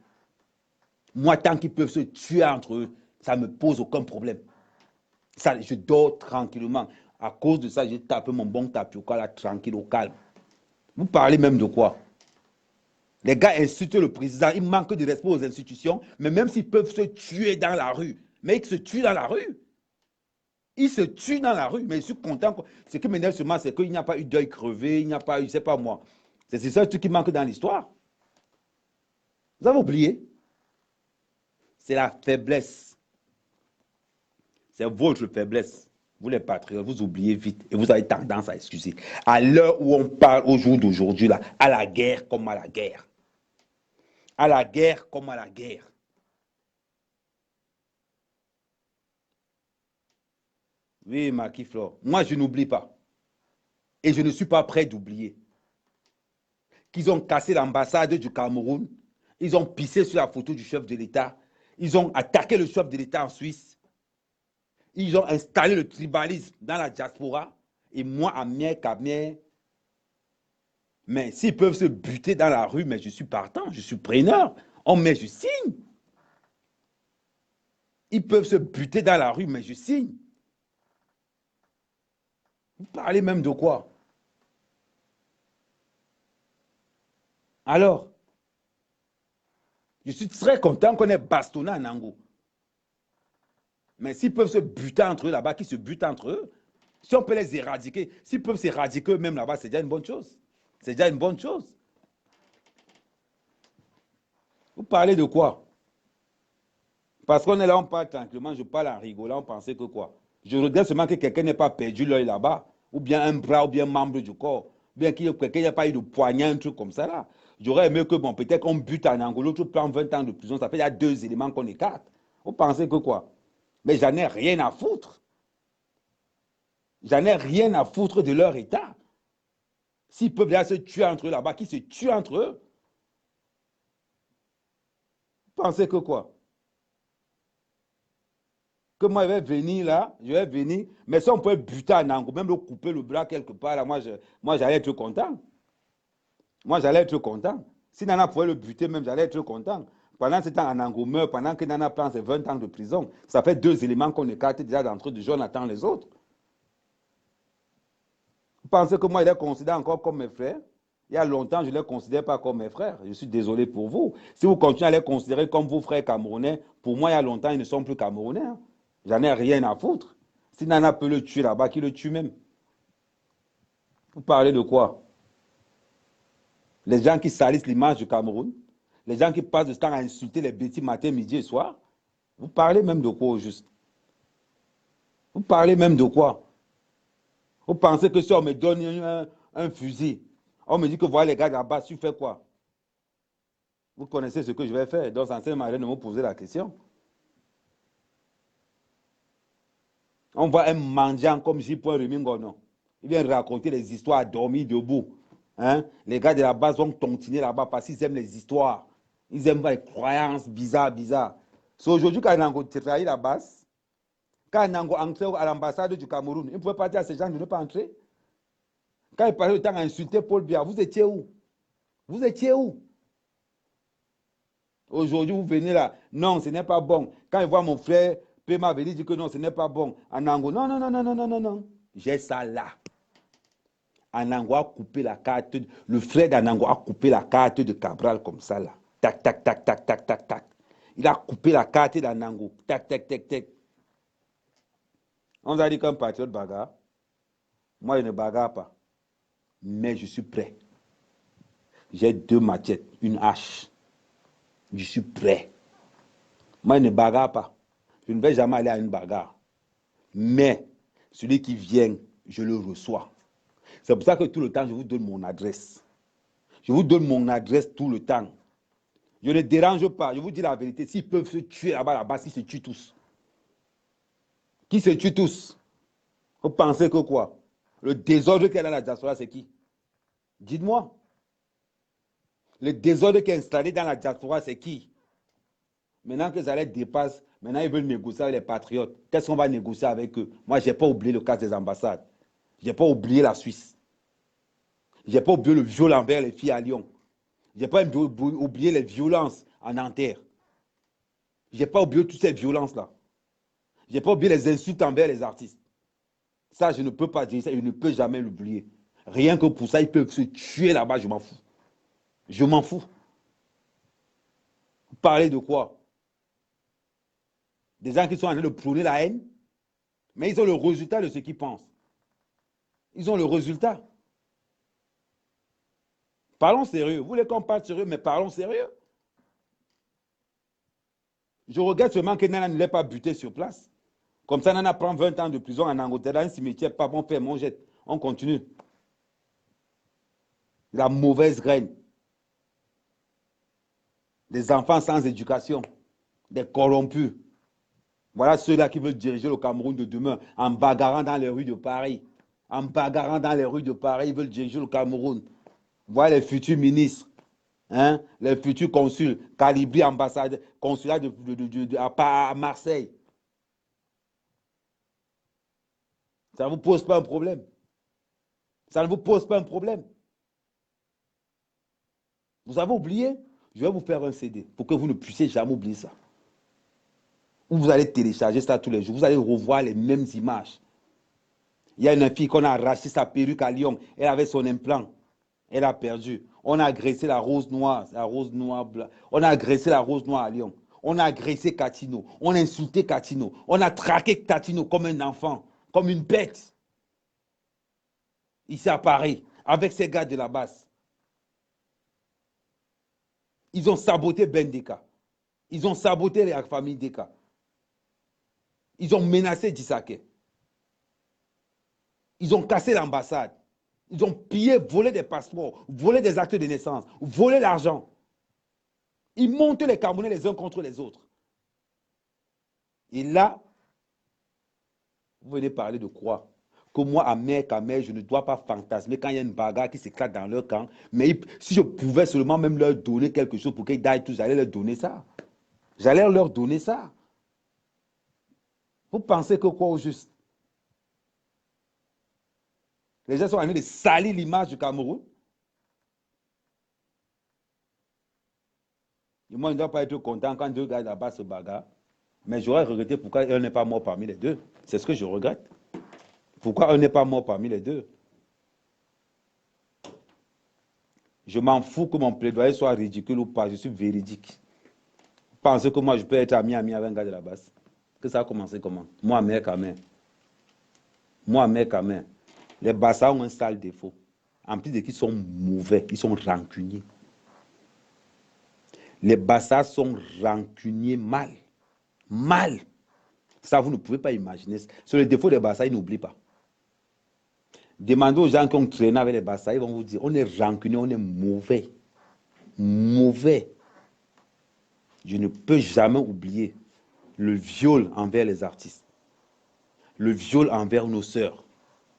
moi, tant qu'ils peuvent se tuer entre eux, ça ne me pose aucun problème. Ça, je dors tranquillement. À cause de ça, j'ai tapé mon bon tapioca là, tranquille, au calme. Vous parlez même de quoi? Les gars insultent le président, ils manquent de respect aux institutions, mais même s'ils peuvent se tuer dans la rue, mais ils se tuent dans la rue. Ils se tuent dans la rue, mais je suis content. Ce qui m'énerve seulement, c'est qu'il n'y a pas eu d'œil crevé, il n'y a pas eu, je ne sais pas moi. C'est ça tout qui manque dans l'histoire. Vous avez oublié? C'est la faiblesse. C'est votre faiblesse. Vous les patriotes, vous oubliez vite et vous avez tendance à excuser. À l'heure où on parle au jour d'aujourd'hui, là, à la guerre comme à la guerre. À la guerre comme à la guerre. Oui, Marquis Flore. Moi, je n'oublie pas. Et je ne suis pas prêt d'oublier qu'ils ont cassé l'ambassade du Cameroun. Ils ont pissé sur la photo du chef de l'État. Ils ont attaqué le chef de l'État en Suisse. Ils ont installé le tribalisme dans la diaspora. Et moi, à Mier, mais s'ils peuvent se buter dans la rue, mais je suis partant, je suis preneur. On met, je signe. Ils peuvent se buter dans la rue, mais je signe. Vous parlez même de quoi? Alors, je suis très content qu'on ait bastonné en Ango. Mais s'ils peuvent se buter entre eux là-bas, qu'ils se butent entre eux, si on peut les éradiquer, s'ils peuvent s'éradiquer eux-mêmes là-bas, c'est déjà une bonne chose. C'est déjà une bonne chose. Vous parlez de quoi? Parce qu'on est là, on parle tranquillement, je parle en rigolant, on pensait que quoi? Je regrette seulement que quelqu'un n'ait pas perdu l'œil là-bas, ou bien un bras, ou bien un membre du corps, ou bien que quelqu'un n'ait pas eu de poignard, un truc comme ça là. J'aurais aimé que, bon, peut-être qu'on bute en Angola, l'autre prend 20 ans de prison, ça fait il y a 2 éléments qu'on écarte. Vous pensez que quoi? Mais j'en ai rien à foutre. J'en ai rien à foutre de leur état. S'ils peuvent déjà se tuer entre eux là-bas, qu'ils se tuent entre eux. Vous pensez que quoi? que moi, je vais venir là, je vais venir, mais si on peut buter à Nango, même le couper le bras quelque part, là, moi j'allais être content. Moi, j'allais être content. Si Nana pouvait le buter même, j'allais être content. Pendant ce temps, Anango meurt, pendant que Nana prend ses 20 ans de prison, ça fait 2 éléments qu'on écarte déjà d'entre eux, du jour on attend les autres. Vous pensez que moi, je les considère encore comme mes frères? Il y a longtemps, je ne les considère pas comme mes frères. Je suis désolé pour vous. Si vous continuez à les considérer comme vos frères camerounais, pour moi, il y a longtemps, ils ne sont plus camerounais. Hein. J'en ai rien à foutre. Si Nana peut le tuer là-bas, qu'il le tue même. Vous parlez de quoi? Les gens qui salissent l'image du Cameroun, les gens qui passent du temps à insulter les bêtis matin, midi et soir. Vous parlez même de quoi au juste? Vous parlez même de quoi? Vous pensez que si on me donne un fusil, on me dit que voilà les gars là-bas, tu fais quoi? Vous connaissez ce que je vais faire. Donc, ça ne sert à rien de me poser la question. On voit un mendiant comme J. Remingono. Il vient raconter les histoires à dormir debout. Hein? Les gars de la base vont tontiner là-bas parce qu'ils aiment les histoires. Ils aiment les croyances bizarres. C'est aujourd'hui quand Nango trahi la base, quand Nango entrait à l'ambassade du Cameroun, il ne pouvait pas dire à ces gens de ne pas entrer. Quand il parlait le temps à insulter Paul Biya, vous étiez où? Vous étiez où? Aujourd'hui, vous venez là. Non, ce n'est pas bon. Quand il voit mon frère Pema venir dire que non, ce n'est pas bon. Anango, non. J'ai ça là. Anango a coupé la carte. Le frère d'Anango a coupé la carte de Cabral comme ça là. Tac. Il a coupé la carte d'Anango. Tac. On vous a dit qu'un patriote bagarre. Moi, je ne bagarre pas. Mais je suis prêt. J'ai 2 machettes, une hache. Je suis prêt. Moi, je ne bagarre pas. Je ne vais jamais aller à une bagarre. Mais celui qui vient, je le reçois. C'est pour ça que tout le temps, je vous donne mon adresse. Je vous donne mon adresse tout le temps. Je ne dérange pas. Je vous dis la vérité. S'ils peuvent se tuer là-bas, ils se tuent tous. Qui se tuent tous? Vous pensez que quoi? Le désordre qu'il y a dans la diaspora, c'est qui? Dites-moi. Le désordre qui est installé dans la diaspora, c'est qui? Maintenant que ça les dépasse, maintenant ils veulent négocier avec les patriotes. Qu'est-ce qu'on va négocier avec eux? Moi, je n'ai pas oublié le cas des ambassades. Je n'ai pas oublié la Suisse. Je n'ai pas oublié le viol envers les filles à Lyon. Je n'ai pas oublié les violences en Nanterre. Je n'ai pas oublié toutes ces violences-là. Je n'ai pas oublié les insultes envers les artistes. Ça, je ne peux pas dire ça, je ne peux jamais l'oublier. Rien que pour ça, ils peuvent se tuer là-bas, je m'en fous. Je m'en fous. Vous parlez de quoi? Des gens qui sont en train de prôner la haine, mais ils ont le résultat de ce qu'ils pensent. Ils ont le résultat. Parlons sérieux. Vous voulez qu'on parle sérieux, mais parlons sérieux. Je regrette seulement que Nana ne l'ait pas buté sur place. Comme ça, Nana prend 20 ans de prison en Angleterre, dans un cimetière, pas bon faire, mon jette. On continue. La mauvaise graine. Des enfants sans éducation. Des corrompus. Voilà ceux-là qui veulent diriger le Cameroun de demain en bagarrant dans les rues de Paris. En bagarrant dans les rues de Paris, ils veulent diriger le Cameroun. Voilà les futurs ministres, hein, les futurs consuls, Calibri, ambassade, consulat à Marseille. Ça ne vous pose pas un problème? Ça ne vous pose pas un problème? Vous avez oublié? Je vais vous faire un CD pour que vous ne puissiez jamais oublier ça. Où vous allez télécharger ça tous les jours. Vous allez revoir les mêmes images. Il y a une fille qu'on a arraché sa perruque à Lyon. Elle avait son implant. Elle a perdu. On a agressé la rose noire. On a agressé la rose noire à Lyon. On a agressé Catino. On a insulté Catino. On a traqué Catino comme un enfant, comme une bête. Ici à Paris, avec ces gars de la base. Ils ont saboté Ben Deka. Ils ont saboté la famille Deka. Ils ont menacé Dissake. Ils ont cassé l'ambassade. Ils ont pillé, volé des passeports, volé des actes de naissance, volé l'argent. Ils montent les Camerounais les uns contre les autres. Et là, vous venez parler de quoi? Que moi, à Camer, je ne dois pas fantasmer quand il y a une bagarre qui s'éclate dans leur camp. Mais si je pouvais seulement même leur donner quelque chose pour qu'ils aillent tous, j'allais leur donner ça. J'allais leur donner ça. Vous pensez que quoi au juste? Les gens sont en train de salir l'image du Cameroun. Et moi, je ne dois pas être content quand deux gars là-bas se bagarrent. Mais j'aurais regretté pourquoi un n'est pas mort parmi les deux. C'est ce que je regrette. Pourquoi un n'est pas mort parmi les deux? Je m'en fous que mon plaidoyer soit ridicule ou pas. Je suis véridique. Vous pensez que moi, je peux être ami avec un gars de la base? Que ça a commencé comment? Moi, mère, quand même. Moi, mère, quand même. Les Bassa ont un sale défaut. En plus de qu'ils sont mauvais, ils sont rancuniers. Les Bassa sont rancuniers mal. Mal. Ça, vous ne pouvez pas imaginer. C'est le défaut des Bassa, ils n'oublient pas. Demandez aux gens qui ont traîné avec les Bassa, ils vont vous dire, on est rancunier, on est mauvais. Mauvais. Je ne peux jamais oublier le viol envers les artistes. Le viol envers nos sœurs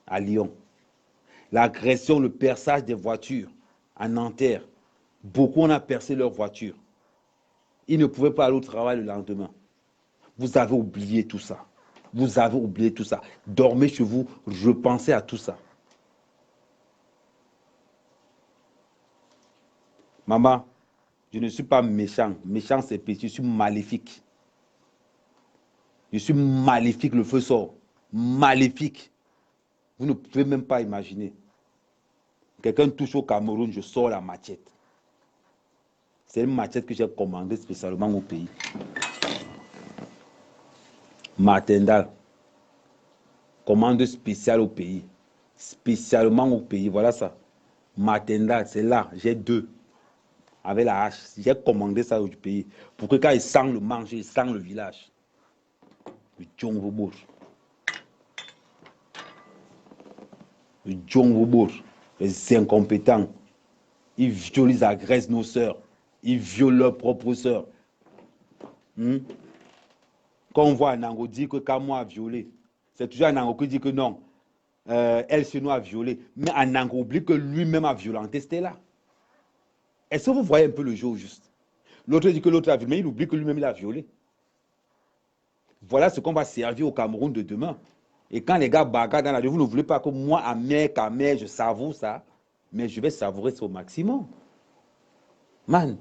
à Lyon. L'agression, le perçage des voitures à Nanterre. Beaucoup en ont percé leurs voitures. Ils ne pouvaient pas aller au travail le lendemain. Vous avez oublié tout ça. Vous avez oublié tout ça. Dormez chez vous, repensez à tout ça. Maman, je ne suis pas méchant. Méchant, c'est petit. Je suis maléfique. Je suis maléfique, le feu sort. Maléfique. Vous ne pouvez même pas imaginer. Quelqu'un touche au Cameroun, je sors la machette. C'est une machette que j'ai commandée spécialement au pays. Martendal. Commande spéciale au pays. Spécialement au pays. Voilà ça. Martendal, c'est là. J'ai deux. Avec la hache. J'ai commandé ça au pays. Pour que quand ils sentent le manger, ils sentent le village. Le Djongvobour. Le Djongvobour. Les incompétents. Ils violent, ils agressent nos sœurs. Ils violent leurs propres sœurs. Quand on voit Anango dire que Kamo a violé, c'est toujours Anango qui dit que non, El Seno a violé. Mais Anango oublie que lui-même a violenté Stella. Est-ce que vous voyez un peu le jeu juste? L'autre dit que l'autre a violé, mais il oublie que lui-même il a violé. Voilà ce qu'on va servir au Cameroun de demain. Et quand les gars bagarrent dans la rue, vous ne voulez pas que moi, à Kamer, je savoure ça, mais je vais savourer ça au maximum. Man,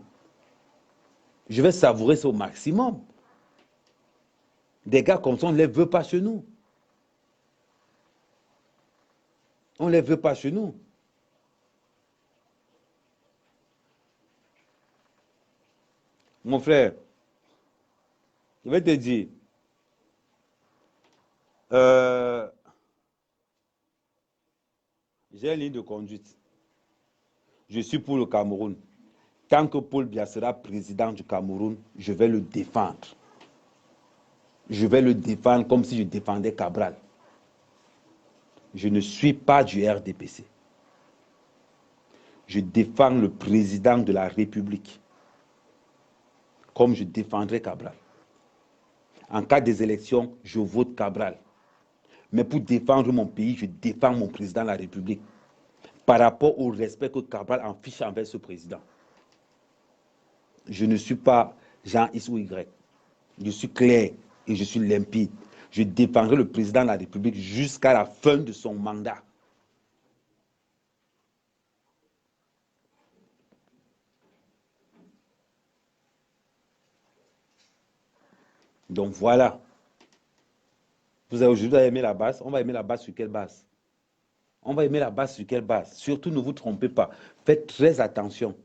je vais savourer ça au maximum. Des gars comme ça, on ne les veut pas chez nous. On ne les veut pas chez nous. Mon frère, je vais te dire, j'ai une ligne de conduite. Je suis pour le Cameroun. Tant que Paul Biya sera président du Cameroun, je vais le défendre. Je vais le défendre comme si je défendais Cabral. Je ne suis pas du RDPC. Je défends le président de la République comme je défendrai Cabral. En cas des élections, je vote Cabral. Mais pour défendre mon pays, je défends mon président de la République par rapport au respect que Cabral affiche envers ce président. Je ne suis pas Jean X ou Y. Je suis clair et je suis limpide. Je défendrai le président de la République jusqu'à la fin de son mandat. Donc voilà. Vous avez aujourd'hui aimé la base. On va aimer la base sur quelle base? On va aimer la base sur quelle base? Surtout, ne vous trompez pas. Faites très attention.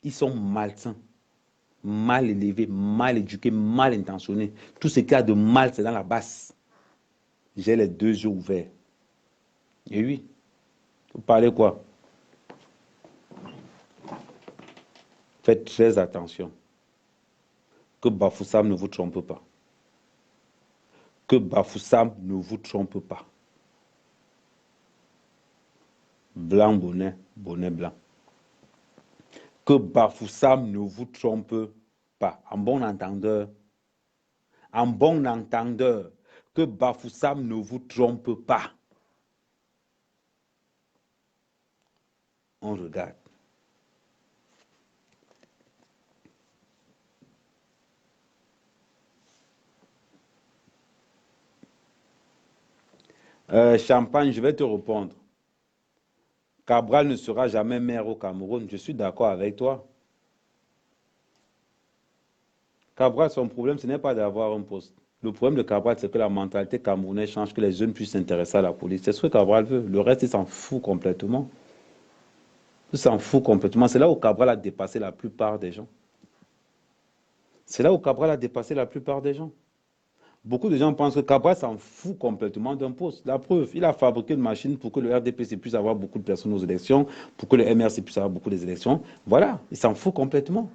Ils sont malsains, mal élevés, mal éduqués, mal intentionnés. Tout ce qu'il y a de mal, c'est dans la base. J'ai les deux yeux ouverts. Et oui. Vous parlez quoi? Faites très attention. Que Bafoussam ne vous trompe pas. Que Bafoussam ne vous trompe pas. Blanc, bonnet, bonnet blanc. Que Bafoussam ne vous trompe pas. En bon entendeur. En bon entendeur. Que Bafoussam ne vous trompe pas. On regarde. Champagne, je vais te répondre. Cabral ne sera jamais maire au Cameroun. Je suis d'accord avec toi. Cabral, son problème, ce n'est pas d'avoir un poste. Le problème de Cabral, c'est que la mentalité camerounaise change, que les jeunes puissent s'intéresser à la police. C'est ce que Cabral veut. Le reste, il s'en fout complètement. Il s'en fout complètement. C'est là où Cabral a dépassé la plupart des gens. C'est là où Cabral a dépassé la plupart des gens. Beaucoup de gens pensent que Cabral s'en fout complètement d'un poste. La preuve, il a fabriqué une machine pour que le RDPC puisse avoir beaucoup de personnes aux élections, pour que le MRC puisse avoir beaucoup d'élections. Voilà, il s'en fout complètement.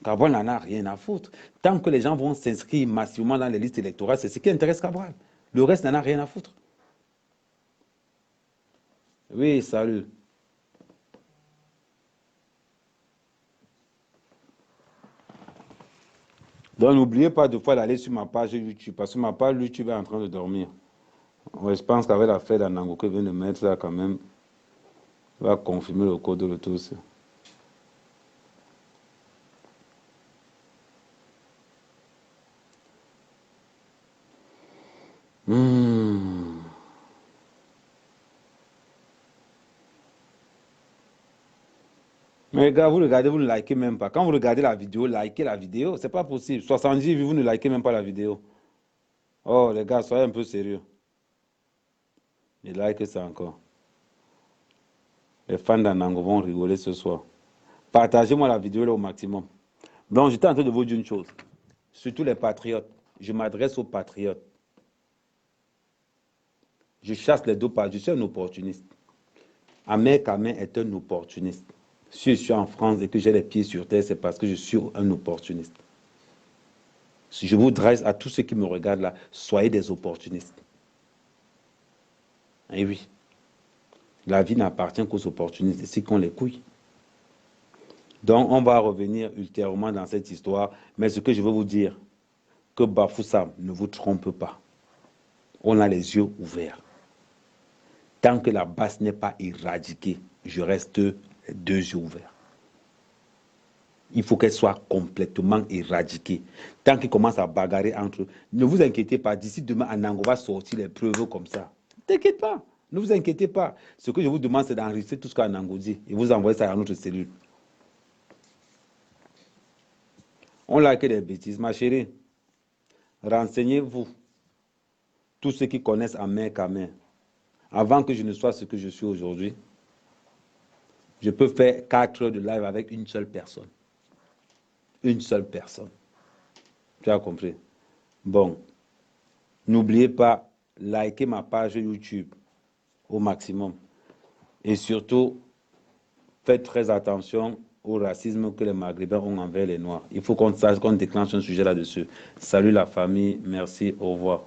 Cabral n'en a rien à foutre. Tant que les gens vont s'inscrire massivement dans les listes électorales, c'est ce qui intéresse Cabral. Le reste n'en a rien à foutre. Oui, salut. Donc n'oubliez pas de fois d'aller sur ma page YouTube, parce que ma page YouTube est en train de dormir. Ouais, je pense qu'avec l'affaire d'Anango que vient de mettre là quand même, il va confirmer le code de retour. Mais les gars, vous regardez, vous ne likez même pas. Quand vous regardez la vidéo, likez la vidéo. C'est pas possible. 70 vues, vous ne likez même pas la vidéo. Oh, les gars, soyez un peu sérieux. Et likez ça encore. Les fans d'Anango vont rigoler ce soir. Partagez-moi la vidéo là au maximum. Donc, j'étais en train de vous dire une chose. Surtout les patriotes. Je m'adresse aux patriotes. Je chasse les deux parties. Je suis un opportuniste. Ahmed Kamen est un opportuniste. Si je suis en France et que j'ai les pieds sur terre, c'est parce que je suis un opportuniste. Si je vous dresse à tous ceux qui me regardent là, soyez des opportunistes. Et oui, la vie n'appartient qu'aux opportunistes, et c'est qu'on les couille. Donc, on va revenir ultérieurement dans cette histoire, mais ce que je veux vous dire, que Bafoussam ne vous trompe pas. On a les yeux ouverts. Tant que la base n'est pas éradiquée, je reste les deux yeux ouverts. Il faut qu'elle soit complètement éradiquée. Tant qu'ils commencent à bagarrer entre eux, ne vous inquiétez pas. D'ici demain, Anango va sortir les preuves comme ça. Ne t'inquiète pas. Ne vous inquiétez pas. Ce que je vous demande, c'est d'enregistrer tout ce qu'Anango dit et vous envoyer ça à notre cellule. On l'a que des bêtises, ma chérie. Renseignez-vous. Tous ceux qui connaissent Ahmed Kamen. Avant que je ne sois ce que je suis aujourd'hui, je peux faire 4 heures de live avec une seule personne. Une seule personne. Tu as compris? Bon. N'oubliez pas, likez ma page YouTube au maximum. Et surtout, faites très attention au racisme que les Maghrébins ont envers les Noirs. Il faut qu'on sache qu'on déclenche un sujet là-dessus. Salut la famille, merci, au revoir.